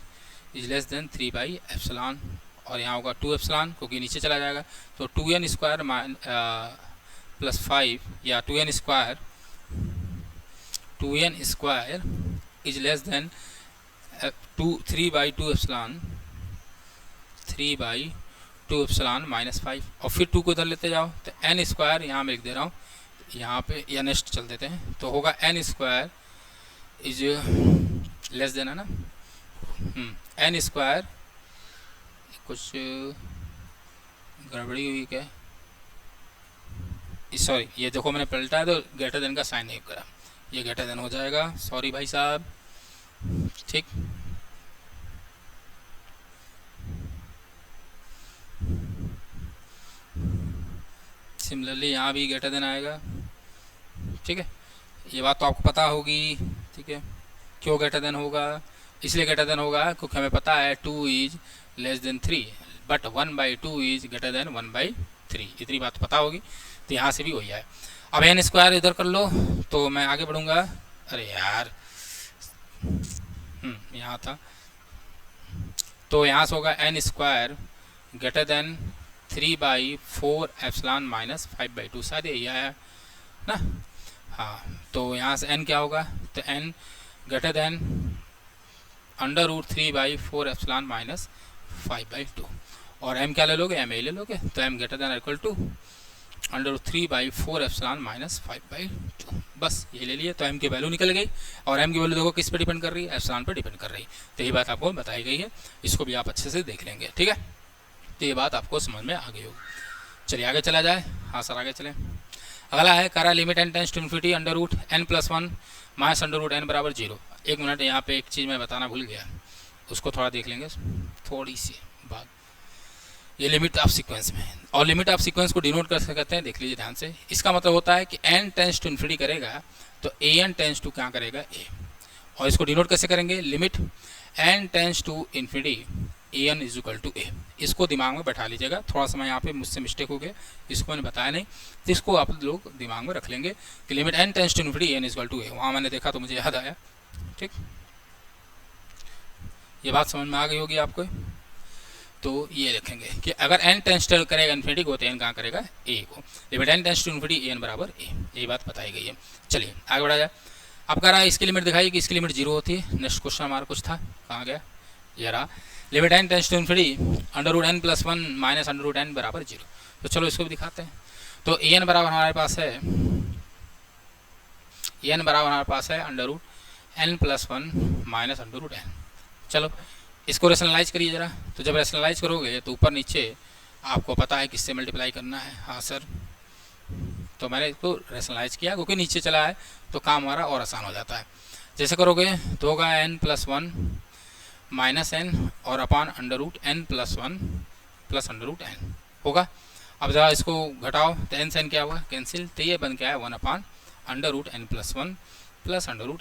is less than 3/ε, और यहाँ होगा 2ε क्योंकि नीचे चला जाएगा, तो 2n स्क्वायर प्लस 5 या 2n square is less than 3/2ε minus 5, और फिर 2 को इधर लेते जाओ, तो n स्क्वायर यहाँ मैं लिख दे रहा हूँ, यहाँ पे या नेक्स्ट चल देते हैं, तो होगा n square is less then, है ना, n स्क्वायर, कुछ गड़बड़ी हुई क्या, सॉरी ये देखो मैंने पलटा है तो ग्रेटर देन का साइन नहीं करा, ये ग्रेटर देन हो जाएगा, सॉरी भाई साहब। ठीक, सिमिलरली यहाँ भी ग्रेटर देन आएगा। ठीक है, ये बात तो आपको पता होगी। ठीक है, क्यों ग्रेटर देन होगा, इसलिए ग्रेटर देन होगा क्योंकि हमें पता है 2 is less then 3, but 1/2 is greater then 1/3, इतनी बात पता होगी। तो यहाँ से भी वही है। अब n स्क्वायर इधर कर लो तो मैं आगे बढ़ूँगा। अरे यार, यहाँ था, तो यहाँ से होगा n square greater than 3/4 epsilon minus 5/2, शायद यही आया ना। हाँ, तो यहाँ से n क्या होगा, तो n ग्रेटर देन √3/4 माइनस 5/2, और m क्या ले लोगे, m a ले लोगे, तो m greater than equal to √3/4 minus 5/2, बस ये ले लिए। तो m की वैल्यू निकल गई, और m की वैल्यू देखो किस पे डिपेंड कर रही है, एप्सिलॉन पे डिपेंड कर रही है। तो यही बात आपको बताई गई है, इसको भी आप अच्छे से देख लेंगे, ठीक है। तो ये बात आपको समझ में आ गई होगी। चलिए आगे चला जाए। हाँ सर आगे चलें। अगला है करा limit n tends to infinity √n+1 minus √n बराबर 0। एक मिनट, यहाँ पे एक चीज़ मैं बताना भूल गया, उसको थोड़ा देख लेंगे, थोड़ी सी बात। ये लिमिट ऑफ सीक्वेंस में, और लिमिट ऑफ सीक्वेंस को डिनोट कर सकते हैं, देख लीजिए ध्यान से। इसका मतलब होता है कि n टेंस टू इन्फिनिटी करेगा तो an टेंस टू क्या करेगा, a, और इसको डिनोट कैसे करेंगे, limit n tends to infinity an is equal to a। इसको दिमाग में बैठा लीजिएगा। थोड़ा सा मैं यहाँ पे मुझसे मिस्टेक हो गया, इसको मैंने बताया नहीं, तो इसको आप लोग दिमाग में रख लेंगे कि limit n tends to infinity an is equal to a। वहाँ मैंने देखा तो मुझे याद आया, ठीक। ये बात समझ में आ गई होगी आपको। तो ये लिखेंगे कि अगर n टेंस टू करेगा इन्फिनिटी को, तो n कहाँ करेगा, a को। Limit n tends to infinity an बराबर a, यही बात बताई गई है। चलिए आगे बढ़ा जाए। अब कह रहा है इसकी लिमिट दिखाइए कि इसकी लिमिट 0 होती है। नेक्स्ट क्वेश्चन हमारा कुछ था, कहाँ गया, ये रहा। Limit n tends to infinity √n+1 minus √n बराबर 0। तो चलो इसको भी दिखाते हैं। तो an बराबर हमारे पास है, n बराबर हमारे पास है √n+1 माइनस √n। चलो इसको रेशनलाइज करिए ज़रा। तो जब रेशनलाइज करोगे तो ऊपर नीचे आपको पता है किससे मल्टीप्लाई करना है। हाँ सर, तो मैंने इसको रेशनलाइज किया क्योंकि नीचे चला है तो काम हमारा और आसान हो जाता है। जैसे करोगे तो होगा n+1 माइनस n और अपान √n+1 प्लस √n होगा। अब जरा इसको घटाओ तो n से n क्या हुआ, कैंसिल, तो ये बन के आया 1/√n+1 प्लस √n।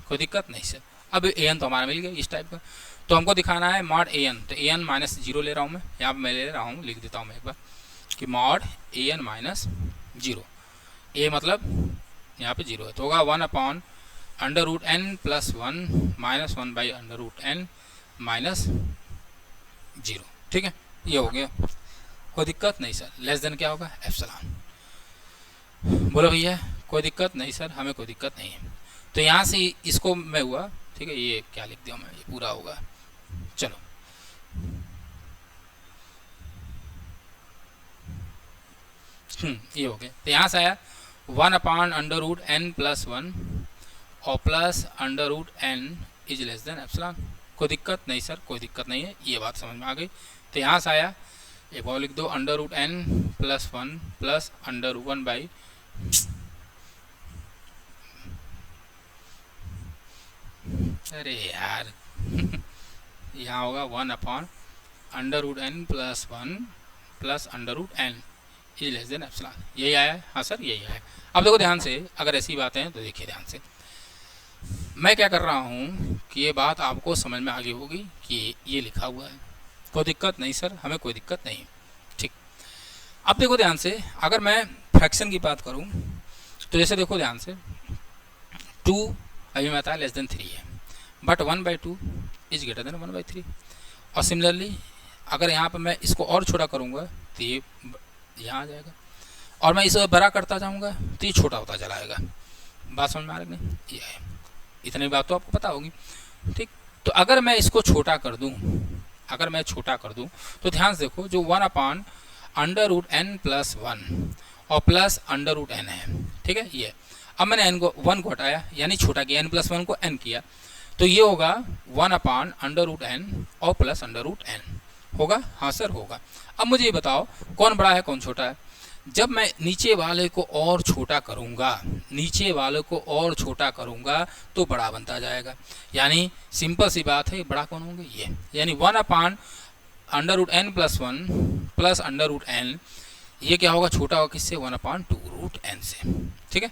कोई दिक्कत नहीं सर। अब an तो हमारा मिल गया इस टाइप का। तो हमको दिखाना है मॉड an, तो an माइनस 0 ले रहा हूँ मैं, यहाँ पर मैं ले रहा हूँ, लिख देता हूँ मैं एक बार कि मॉड an माइनस 0, a मतलब यहाँ पे 0 है, तो होगा 1/√n+1 माइनस 1/√n माइनस 0, ठीक है। ये हो गया, कोई दिक्कत नहीं सर। लेस देन क्या होगा, एप्सिलॉन। बोलो भैया कोई दिक्कत नहीं सर, हमें कोई दिक्कत नहीं है। तो यहाँ से इसको मैं हुआ, ठीक है, ये क्या लिख दिया मैं, ये पूरा होगा। चलो ये हो गया। तो यहाँ से आया 1/√n+1 और plus √n is less than epsilon. कोई दिक्कत नहीं सर, कोई दिक्कत नहीं है, ये बात समझ में आ गई। तो यहाँ से आया एक और लिख दो √n+1 प्लस √1/, अरे यार यहाँ होगा 1/√n+1 plus √n is less than epsilon. यही आया है, हाँ सर यही आया। अब देखो ध्यान से, अगर ऐसी बातें हैं तो देखिए ध्यान से, मैं क्या कर रहा हूँ कि ये बात आपको समझ में आ गई होगी कि ये लिखा हुआ है। कोई दिक्कत नहीं सर, हमें कोई दिक्कत नहीं, ठीक। अब देखो ध्यान से, अगर मैं फ्रैक्शन की बात करूँ तो जैसे देखो ध्यान से, 2 अभी मैं बताया लेस देन 3 है, बट 1/2 इज ग्रेटर देन 1/3। और सिमिलरली अगर यहाँ पर मैं इसको और छोटा करूँगा तो ये यहाँ आ जाएगा, और मैं इसे बड़ा करता जाऊँगा तो ये छोटा होता चला जाएगा। बात समझ में आ रही नहीं, ये है, इतनी बात तो आपको पता होगी, ठीक। तो अगर मैं इसको छोटा कर दूँ, अगर मैं छोटा कर दूँ तो ध्यान से देखो, जो 1/√n+1 और प्लस √n है, ठीक है, ये। अब मैंने n को 1 को हटाया, यानी छोटा किया, n+1 को n किया, तो ये होगा 1/√n और प्लस √n होगा। हाँ सर होगा। अब मुझे ये बताओ कौन बड़ा है कौन छोटा है। जब मैं नीचे वाले को और छोटा करूँगा, नीचे वाले को और छोटा करूँगा तो बड़ा बनता जाएगा। यानी सिंपल सी बात है, बड़ा कौन होंगे, ये। यानी 1/√n+1 प्लस √n, ये क्या होगा, छोटा होगा किससे, 1/2√n से, ठीक है।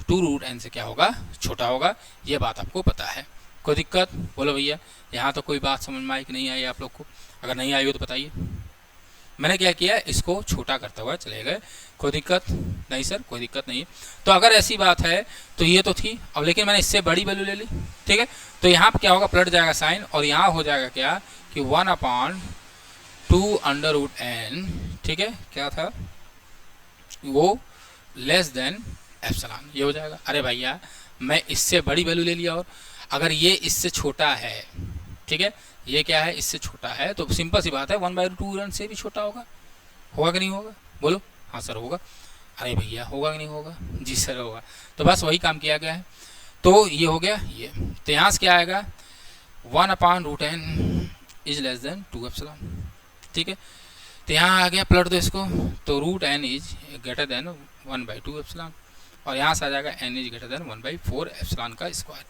2√n से क्या होगा, छोटा होगा। ये बात आपको पता है, कोई दिक्कत, बोलो भैया। यहाँ तो कोई बात समझ में आई कि नहीं आई आप लोग को? अगर नहीं आई हो तो बताइए। मैंने क्या किया, इसको छोटा करता हुआ चले गए, कोई दिक्कत नहीं सर, कोई दिक्कत नहीं है। तो अगर ऐसी बात है तो ये तो थी, अब लेकिन मैंने इससे बड़ी वैल्यू ले ली, ठीक है। तो यहाँ पर क्या होगा, पलट जाएगा साइन, और यहाँ हो जाएगा क्या कि 1/2√n, ठीक है, क्या था वो, लेस देन एप्सिलॉन, ये हो जाएगा। अरे भैया मैं इससे बड़ी वैल्यू ले लिया, और अगर ये इससे छोटा है, ठीक है, ये क्या है, इससे छोटा है, तो सिंपल सी बात है 1/2 से भी छोटा होगा कि नहीं होगा, बोलो। हाँ सर होगा। अरे भैया होगा कि नहीं होगा, जी सर होगा। तो बस वही काम किया गया है। तो ये हो गया ये, तो यहाँ से क्या आएगा, 1/√n is less then 2 epsilon, ठीक है। तो यहाँ आ गया, पलट दो इसको, तो √n is greater then 1/2 epsilon, और यहाँ से आ जाएगा n is greater then 1/4 epsilon का स्क्वायर।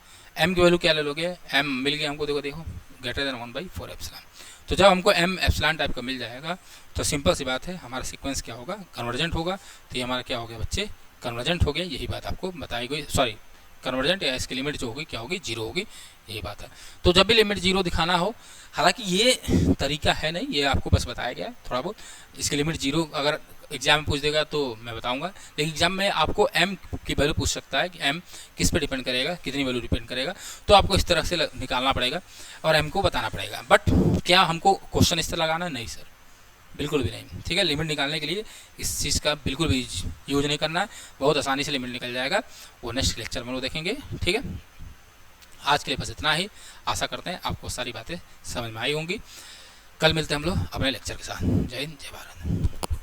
m की वैल्यू क्या ले लोगे, m मिल गया हमको, देखो ग्रेटर देन 1/4 एप्सिलॉन। तो जब हमको m एप्सिलॉन टाइप का मिल जाएगा, तो सिंपल सी बात है, हमारा सीक्वेंस क्या होगा, कन्वर्जेंट होगा। तो ये हमारा क्या हो गया बच्चे, कन्वर्जेंट हो गया। यही बात आपको बताई गई, सॉरी कन्वर्जेंट, या इसकी लिमिट जो होगी क्या होगी, 0 होगी, यही बात है। तो जब भी लिमिट 0 दिखाना हो, हालांकि ये तरीका है नहीं, ये आपको बस बताया गया है थोड़ा बहुत। इसकी लिमिट 0 अगर एग्जाम में पूछ देगा तो मैं बताऊंगा, लेकिन एग्जाम में आपको m की वैल्यू पूछ सकता है कि m किस पे डिपेंड करेगा, कितनी वैल्यू डिपेंड करेगा, तो आपको इस तरह से निकालना पड़ेगा और m को बताना पड़ेगा। बट क्या हमको क्वेश्चन इस तरह लगाना, नहीं सर, बिल्कुल भी नहीं, ठीक है। लिमिट निकालने के लिए इस चीज़ का बिल्कुल भी यूज नहीं करना है, बहुत आसानी से लिमिट निकल जाएगा, वो नेक्स्ट लेक्चर में वो देखेंगे, ठीक है। आज के लिए बस इतना ही, आशा करते हैं आपको सारी बातें समझ में आई होंगी। कल मिलते हैं हम लोग अपने लेक्चर के साथ। जय हिंद, जय भारत।